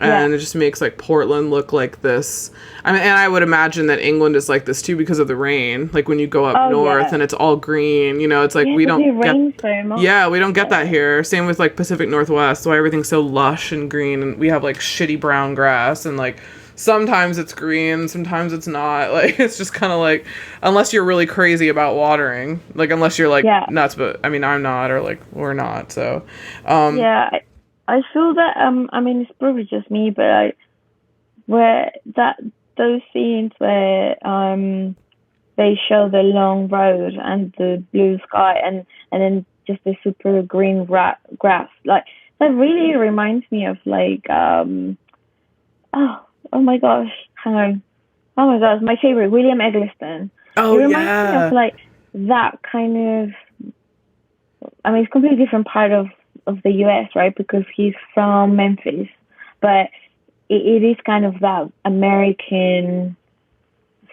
Yeah. And it just makes like Portland look like this. I mean, and I would imagine that England is like this too because of the rain. Like when you go up Oh north yeah. and it's all green, it's like Yeah, we because don't it get. rains so much. Yeah, we don't get that Yeah. here. Same with like Pacific Northwest, why everything's so lush and green, and we have like shitty brown grass, and like sometimes it's green, sometimes it's not. Like it's just kind of like unless you're really crazy about watering, like unless you're like Yeah. nuts, but I mean I'm not, or like we're not. So, um, Yeah. I feel that I mean it's probably just me, but I where that those scenes where they show the long road and the blue sky and then just the super green grass like that really reminds me of like oh oh my gosh, hang on, oh my gosh, my favorite William Eggleston. It oh reminds me of yeah, like that kind of. I mean, it's a completely different part of the US, right? Because he's from Memphis, but it is kind of that American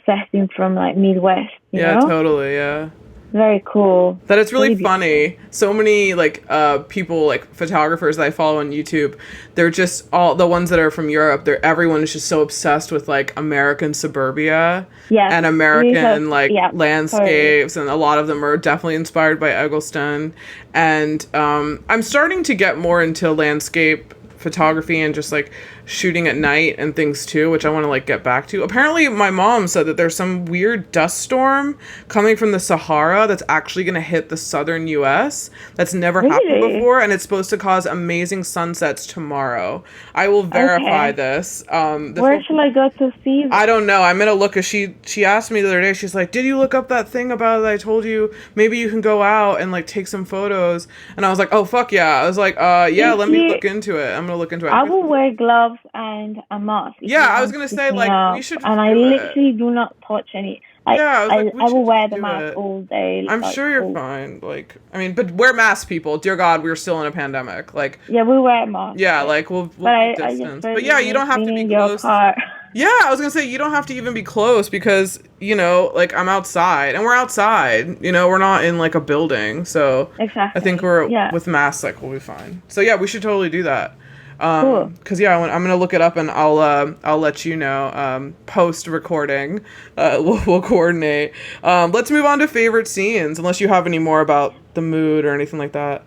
setting from like Midwest, you yeah, know? totally, yeah. Very cool, That it's really really beautiful. funny. So many like people like photographers that I follow on YouTube, they're just all the ones that are from Europe. They're everyone is just so obsessed with like American suburbia Yes, and it is a American like yeah, totally. landscapes, and a lot of them are definitely inspired by Eggleston. And I'm starting to get more into landscape photography and just like shooting at night and things too, which I want to like get back to. Apparently my mom said that there's some weird dust storm coming from the Sahara that's actually going to hit the southern US that's never happened Really? before, and it's supposed to cause amazing sunsets tomorrow. I will verify Okay. this. This Where will shall I go to see I this? don't know. I'm gonna look. Cause she asked me the other day. She's like, "Did you look up that thing about it? I told you maybe you can go out and like take some photos." And I was like, "Oh fuck yeah!" I was like, yeah, If let me you, look into it. I'm gonna look into it. I will wear gloves and a mask if Yeah, you I was want gonna to pick say me like we up. should And just I do it. literally do not touch any. Yeah, I was like, we I will should wear just the do mask it. all day, I'm like sure you're all. fine. Like, I mean, but wear masks, people. Dear God, we're still in a pandemic. Like, Yeah, we wear masks. yeah, Yeah. like we'll But keep I just distance. But really yeah, you miss don't have to being be in your close. car. Yeah, I was gonna say you don't have to even be close because like I'm outside and we're outside. We're not in like a building, so I think Exactly. we're Yeah. with masks like we'll be fine. So yeah, we should totally do that. Cool. Cause yeah, I'm gonna look it up and I'll let you know post recording. We'll coordinate. Let's move on to favorite scenes, unless you have any more about the mood or anything like that.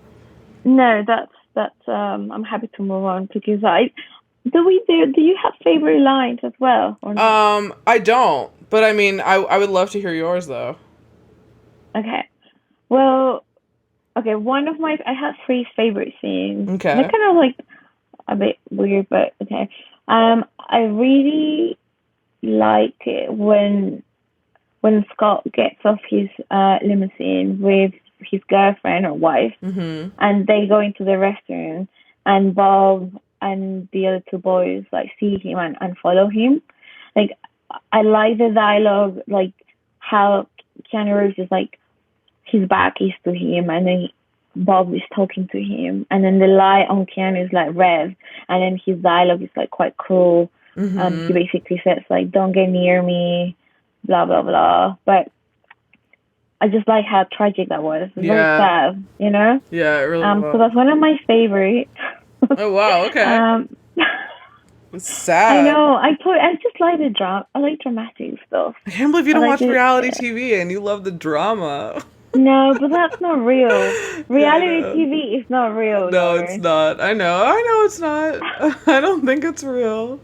No, that's I'm happy to move on because I do you have favorite lines as well or not? I don't, but I mean, I would love to hear yours though. Okay. Well, okay, one of my I have three favorite scenes. They're Okay. kind of like a bit weird, but okay. I really like it when Scott gets off his limousine with his girlfriend or wife, and they go into the restaurant, and Bob and the other two boys like see him and follow him. Like, I like the dialogue, like how Keanu Reeves is like, his back is to him, and then Bob is talking to him, and then the light on Keanu is like red, and then his dialogue is like quite cruel. He basically says like, "Don't get near me," blah blah blah. But I just like how tragic that was. It's very sad, you know. Yeah, it really was. So that's one of my favorites. Oh wow, okay. It's sad. I know. I just like the drama. I like dramatic stuff. I can't believe you don't watch reality TV and you love the drama. No, but that's not real. Reality TV is not real. No, it's not. I know it's not. I don't think it's real.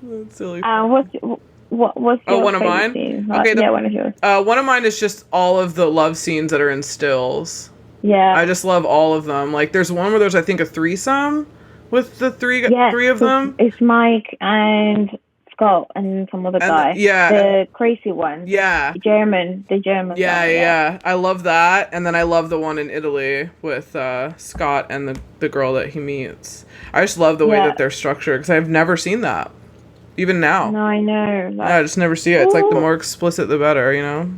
That's silly. What's your one of mine? Scene? Okay, yeah, one of yours. One of mine is just all of the love scenes that are in stills. Yeah. I just love all of them. Like, there's one where there's, I think, a threesome with the three of them. It's Mike and Scott and some other guy. The crazy one. Yeah. The German guy. Yeah. I love that. And then I love the one in Italy with Scott and the girl that he meets. I just love the way that they're structured, because I've never seen that. Even now. No, I know. Like, I just never see it. It's like the more explicit, the better, you know?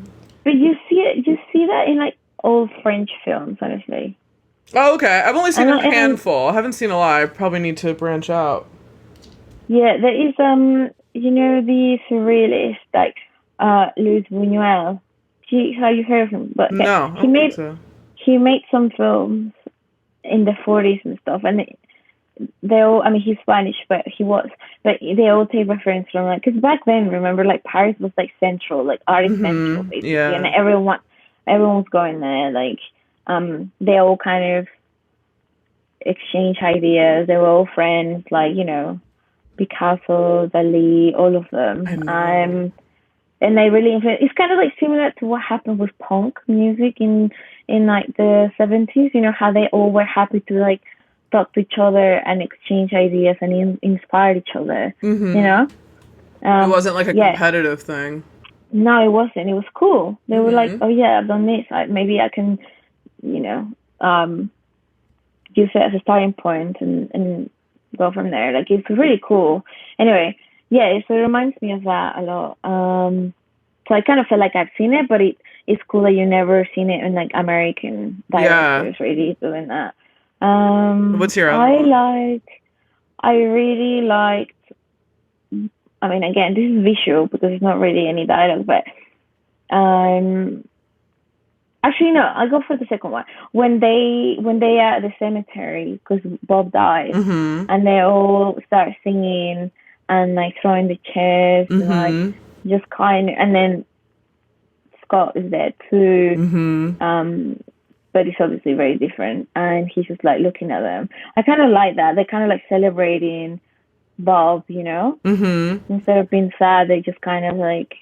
But you see that in like old French films, honestly. Oh, okay. I've only seen a handful. I haven't seen a lot. I probably need to branch out. Yeah, there is you know, the surrealist, like Louis Buñuel. Have you heard of him? But no, he made some films in the 40s and stuff, and they all, I mean, he's Spanish, but they all take reference from, like, because back then, remember, like, Paris was like central, like artist central, basically, and everyone was going there, like, they all kind of exchange ideas. They were all friends, like, you know, Picasso, Dali, all of them. And they really it's kind of like similar to what happened with punk music in like the 70s, you know, how they all were happy to like talk to each other and exchange ideas and inspire each other, you know? It wasn't like a competitive thing. No, it wasn't. It was cool. They were like, oh yeah, I've done this. Maybe I can, you know, use it as a starting point and go from there. Like, it's really cool. Anyway, yeah, so it reminds me of that a lot. So I kind of feel like I've seen it, but it's cool that you've never seen it in like American directors really doing that. What's your other one? I really liked, I mean, again, this is visual because there's not really any dialogue, but actually, no, I'll go for the second one. When they are at the cemetery, because Bob dies, and they all start singing and like throwing the chairs, and like just kind of, and then Scott is there too, but it's obviously very different, and he's just like looking at them. I kind of like that. They're kind of like celebrating Bob, you know, instead of being sad, they just kind of like.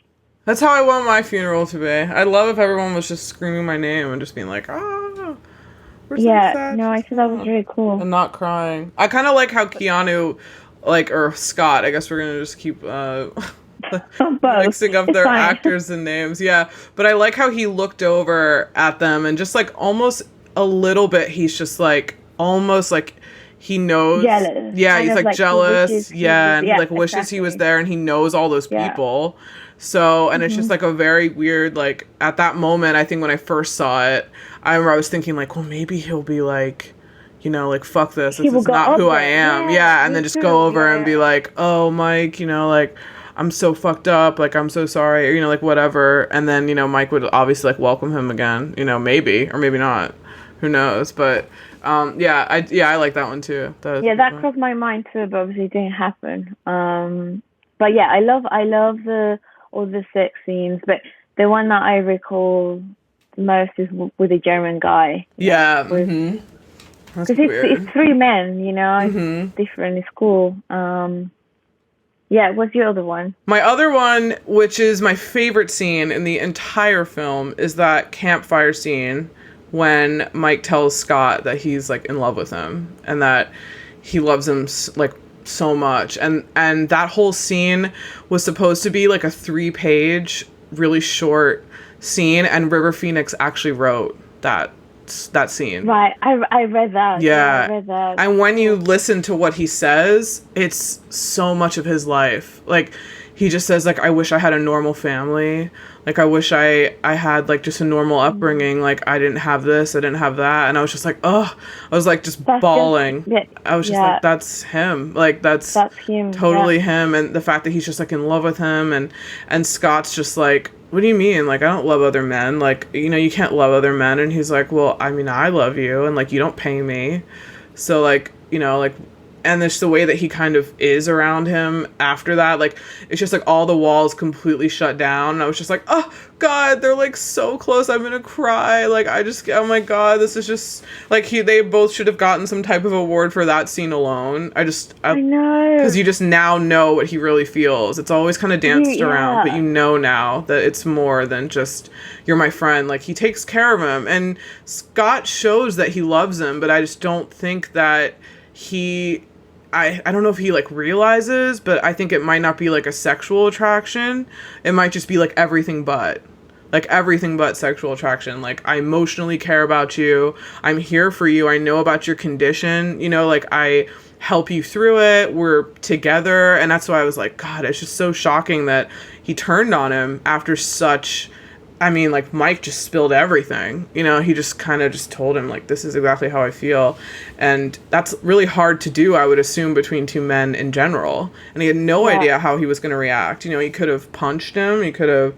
That's how I want my funeral to be. I'd love if everyone was just screaming my name and just being like, "Ah, we're so sad." No, I thought that was really cool. And not crying. I kind of like how Keanu, like, or Scott, I guess we're gonna just keep mixing up their actors and names. Yeah, but I like how he looked over at them and just like almost a little bit, he's just like almost like he knows. Jealous. Yeah, he's like jealous. And he like wishes he was there, and he knows all those people. So, and it's just like a very weird, like, at that moment, I think when I first saw it, I remember I was thinking like, well, maybe he'll be like, you know, like, fuck this is not who I am. Yeah, and then just go over and be like, oh, Mike, you know, like, I'm so fucked up, like, I'm so sorry, or, you know, like, whatever. And then, you know, Mike would obviously, like, welcome him again, you know, maybe, or maybe not. Who knows? But, I like that one, too. That crossed my mind, too, but obviously it didn't happen. But, yeah, I love all the sex scenes, but the one that I recall most is with the German guy. Yeah. Because it's three men, you know, it's different, it's cool. What's your other one? My other one, which is my favorite scene in the entire film, is that campfire scene when Mike tells Scott that he's like in love with him and that he loves him like so much. And that whole scene was supposed to be like a 3-page, really short scene, and River Phoenix actually wrote that scene. Right. I read that. Yeah. I read that. And when you listen to what he says, it's so much of his life. Like, he just says, like, I wish I had a normal family. Like, I wish I had, like, just a normal upbringing. Like, I didn't have this, I didn't have that. And I was just like, oh, I was, like, just bawling. I was just like, that's him. Like, that's him. Totally him. And the fact that he's just, like, in love with him. And Scott's just like, what do you mean? Like, I don't love other men. Like, you know, you can't love other men. And he's like, well, I mean, I love you. And, like, you don't pay me. So, like, you know, like, and there's the way that he kind of is around him after that. Like, it's just like all the walls completely shut down. And I was just like, oh, God, they're like so close. I'm going to cry. Like, oh my God, this is just like they both should have gotten some type of award for that scene alone. I know. Because you just now know what he really feels. It's always kind of danced around, but you know now that it's more than just, you're my friend. Like, he takes care of him. And Scott shows that he loves him, but I just don't think that I don't know if he like realizes, but I think it might not be like a sexual attraction. It might just be like everything but sexual attraction. Like, I emotionally care about you. I'm here for you. I know about your condition. You know, like, I help you through it. We're together. And that's why I was like, God, it's just so shocking that he turned on him after such... I mean, like, Mike just spilled everything. You know, he just kind of just told him, like, this is exactly how I feel. And that's really hard to do, I would assume, between two men in general. And he had no idea how he was going to react. You know, he could have punched him. He could have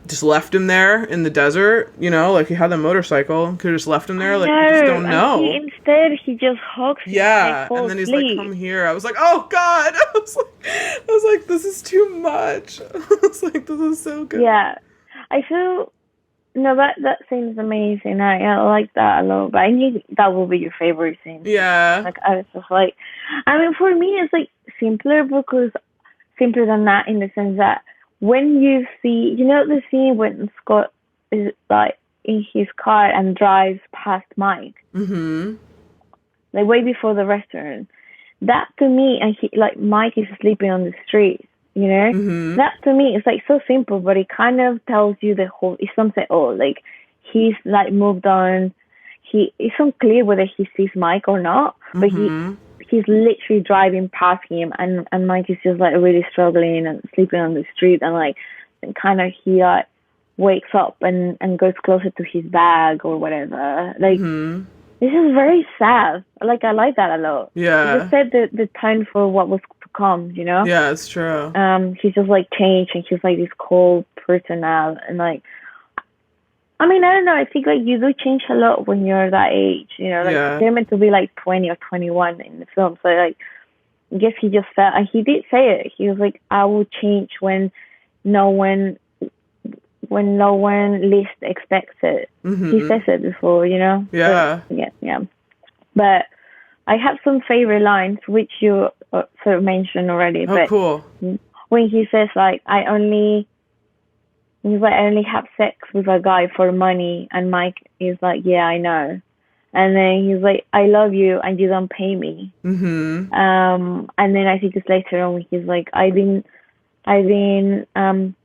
just left him there in the desert. You know, like, he had the motorcycle. Could have just left him there. Like, you just don't know. Instead, he just hugs him. Yeah, and then he's like, come here. I was like, oh, God. I was like, this is too much. I was like, this is so good. Yeah. I feel that scene is amazing. I like that a lot, but I knew that will be your favorite scene. Yeah. Like, I was just like, I mean, for me, it's like simpler than that, in the sense that when you see, you know, the scene when Scott is like in his car and drives past Mike, like way before the restaurant. That to me, and Mike is sleeping on the street. You know, that to me is like so simple, but it kind of tells you the whole. It's something. Oh, like, he's like moved on. It's unclear whether he sees Mike or not, but he's literally driving past him, and Mike is just like really struggling and sleeping on the street, and kind of he like wakes up and goes closer to his bag or whatever. Like, this is very sad. Like, I like that a lot. Yeah, it just set the tone for what was to come. You know. Yeah, it's true. He's just like changed, and he's like this cold person now, and like, I mean, I don't know. I think like you do change a lot when you're that age. You know, like they're meant to be like 20 or 21 in the film, so like, I guess he just felt, and he did say it. He was like, I will change when no one least expects it. He says it before, you know. Yeah. But, yeah. But I have some favorite lines, which you sort of mentioned already. Oh, cool. When he says like, I only have sex with a guy for money, and Mike is like, yeah, I know. And then he's like, I love you and you don't pay me. And then I think it's later on when he's like, I've been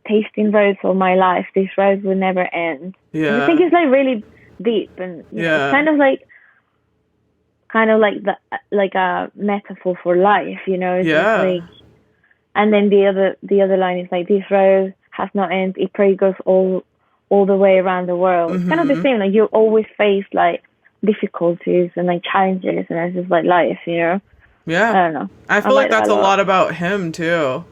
tasting rose all my life. This rose will never end. Yeah. And I think it's like really deep, and it's kind of like a metaphor for life, you know. It's just like, and then the other line is like, this rose has no end. It probably goes all the way around the world. It's kind of the same. Like, you always face like difficulties and like challenges, and it's just like life, you know. Yeah. I don't know. I feel like that's a lot about him too.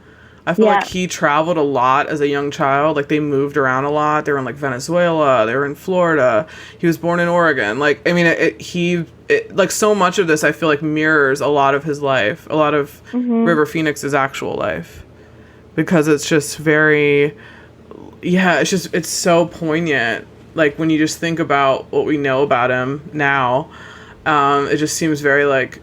I feel like he traveled a lot as a young child. Like, they moved around a lot. They were in like Venezuela. They were in Florida. He was born in Oregon. Like, I mean, like, so much of this I feel like mirrors a lot of his life, a lot of River Phoenix's actual life, because it's just very, it's so poignant. Like, when you just think about what we know about him now, it just seems very like,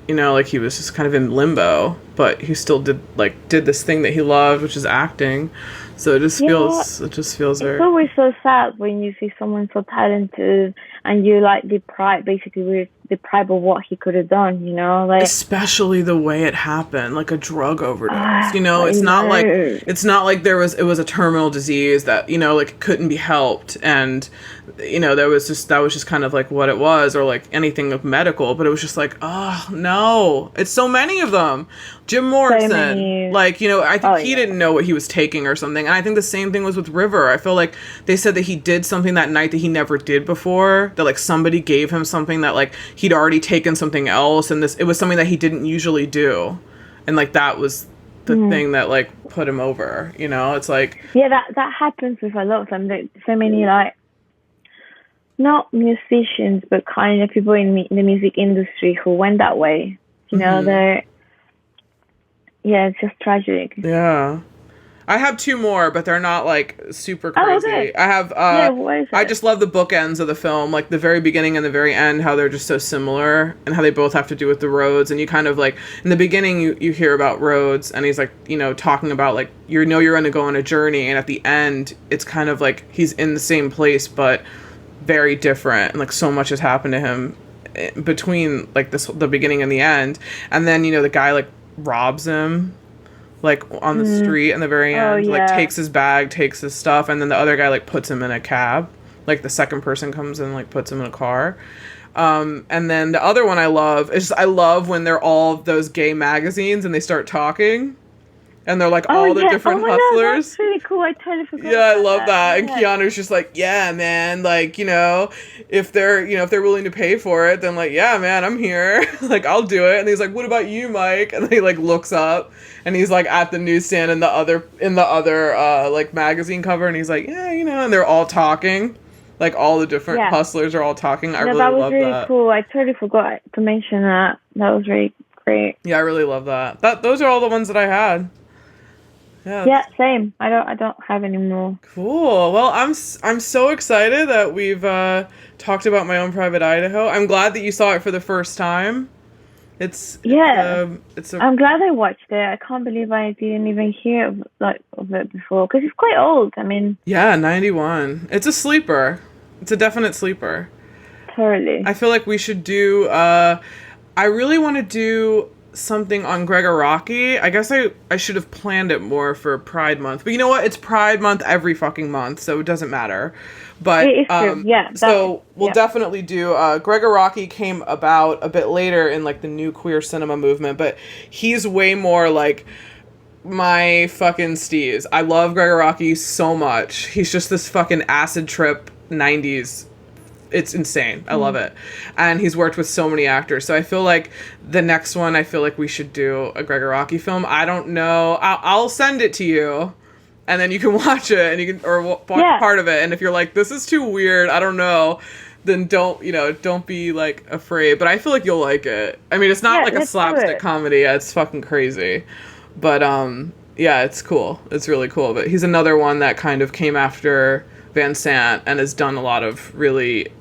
you know, like he was just kind of in limbo, but he still did this thing that he loved, which is acting. So it just feels it's always so sad when you see someone so talented and you like we're deprived of what he could have done, you know, like especially the way it happened, like a drug overdose. You know, it's not like it was a terminal disease that, you know, like couldn't be helped, and you know, that was just kind of like what it was, or like anything of medical, but it was just like, oh no, it's so many of them. Jim Morrison, like, you know, I think he didn't know what he was taking or something. And I think the same thing was with River. I feel like they said that he did something that night that he never did before, that like somebody gave him something that like he'd already taken something else, and it was something that he didn't usually do. And like that was the thing that like put him over, you know? It's like, yeah, that happens with a lot of them. There's so many like not musicians, but kind of people in the music industry who went that way. You know, it's just tragic. Yeah. I have two more, but they're not like super crazy. Oh, okay. I have what is it? I just love the bookends of the film, like the very beginning and the very end, how they're just so similar, and how they both have to do with the roads. And you kind of like, in the beginning you hear about roads, and he's like, you know, talking about like, you know, you're going to go on a journey, and at the end it's kind of like he's in the same place but very different, and like so much has happened to him between like the beginning and the end. And then, you know, the guy like robs him like on the street in the very end, like takes his bag, takes his stuff, and then the other guy like puts him in a cab, like the second person comes in, like puts him in a car. And then the other one I love is I love when they're all those gay magazines and they start talking, and they're like all the different hustlers. That's really cool. I totally forgot. Yeah, I love that. And Keanu's just like, yeah, man, like, you know, if they're willing to pay for it, then like, yeah, man, I'm here. Like, I'll do it. And he's like, what about you, Mike? And he like looks up, and he's like at the newsstand in the other like magazine cover, and he's like, yeah, you know, and they're all talking. Like all the different hustlers are all talking. I really love that. That was really cool. I totally forgot to mention that. That was really great. Yeah, I really love that. Those are all the ones that I had. Yeah, same. I don't have any more. Cool. Well, I'm so excited that we've talked about My Own Private Idaho. I'm glad that you saw it for the first time. I'm glad I watched it. I can't believe I didn't even hear of it before, because it's quite old. I mean, 91. It's a sleeper. It's a definite sleeper. Totally. I feel like we should do. I really want to do something on Gregoraki. I guess I should have planned it more for Pride Month, but you know what? It's Pride Month every fucking month, so it doesn't matter. But it is true. Yeah. So we'll definitely do. Gregoraki came about a bit later in like the new queer cinema movement, but he's way more like my fucking steez. I love Gregoraki so much. He's just this fucking acid trip 90s. It's insane. I love it. And he's worked with so many actors. So I feel like the next one, I feel like we should do a Gregoraki film. I don't know. I'll send it to you, and then you can watch it, and you can, or watch part of it. And if you're like, this is too weird, I don't know, then don't be like afraid. But I feel like you'll like it. I mean, it's not like a slapstick comedy. It's fucking crazy. But yeah, it's cool. It's really cool. But he's another one that kind of came after Van Sant and has done a lot of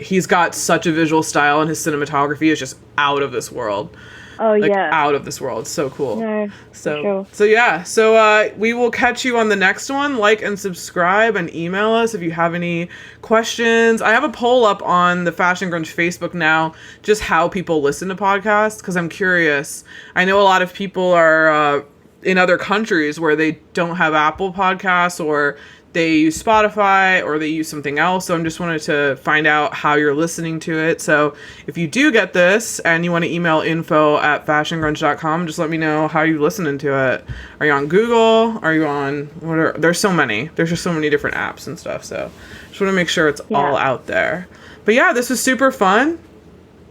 he's got such a visual style, and his cinematography is just out of this world. Oh, like, out of this world. It's so cool. No, so yeah. So we will catch you on the next one. Like and subscribe, and email us if you have any questions. I have a poll up on the Fashion Grunge Facebook now, just how people listen to podcasts, because I'm curious. I know a lot of people are in other countries where they don't have Apple Podcasts, or they use Spotify, or they use something else. So I'm just wanted to find out how you're listening to it. So if you do get this and you want to email info@fashiongrunge.com, just let me know how you're listening to it. Are you on Google? Are you on there's so many. There's just so many different apps and stuff. So just want to make sure it's all out there. But yeah, this was super fun.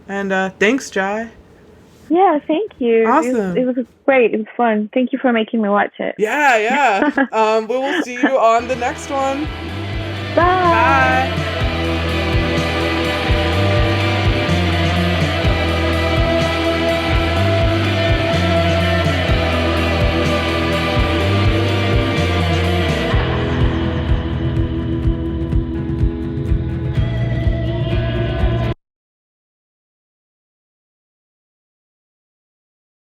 And thanks, Jai. Yeah, thank you. Awesome. It was great. It was fun. Thank you for making me watch it. Yeah. We will see you on the next one. Bye. Bye.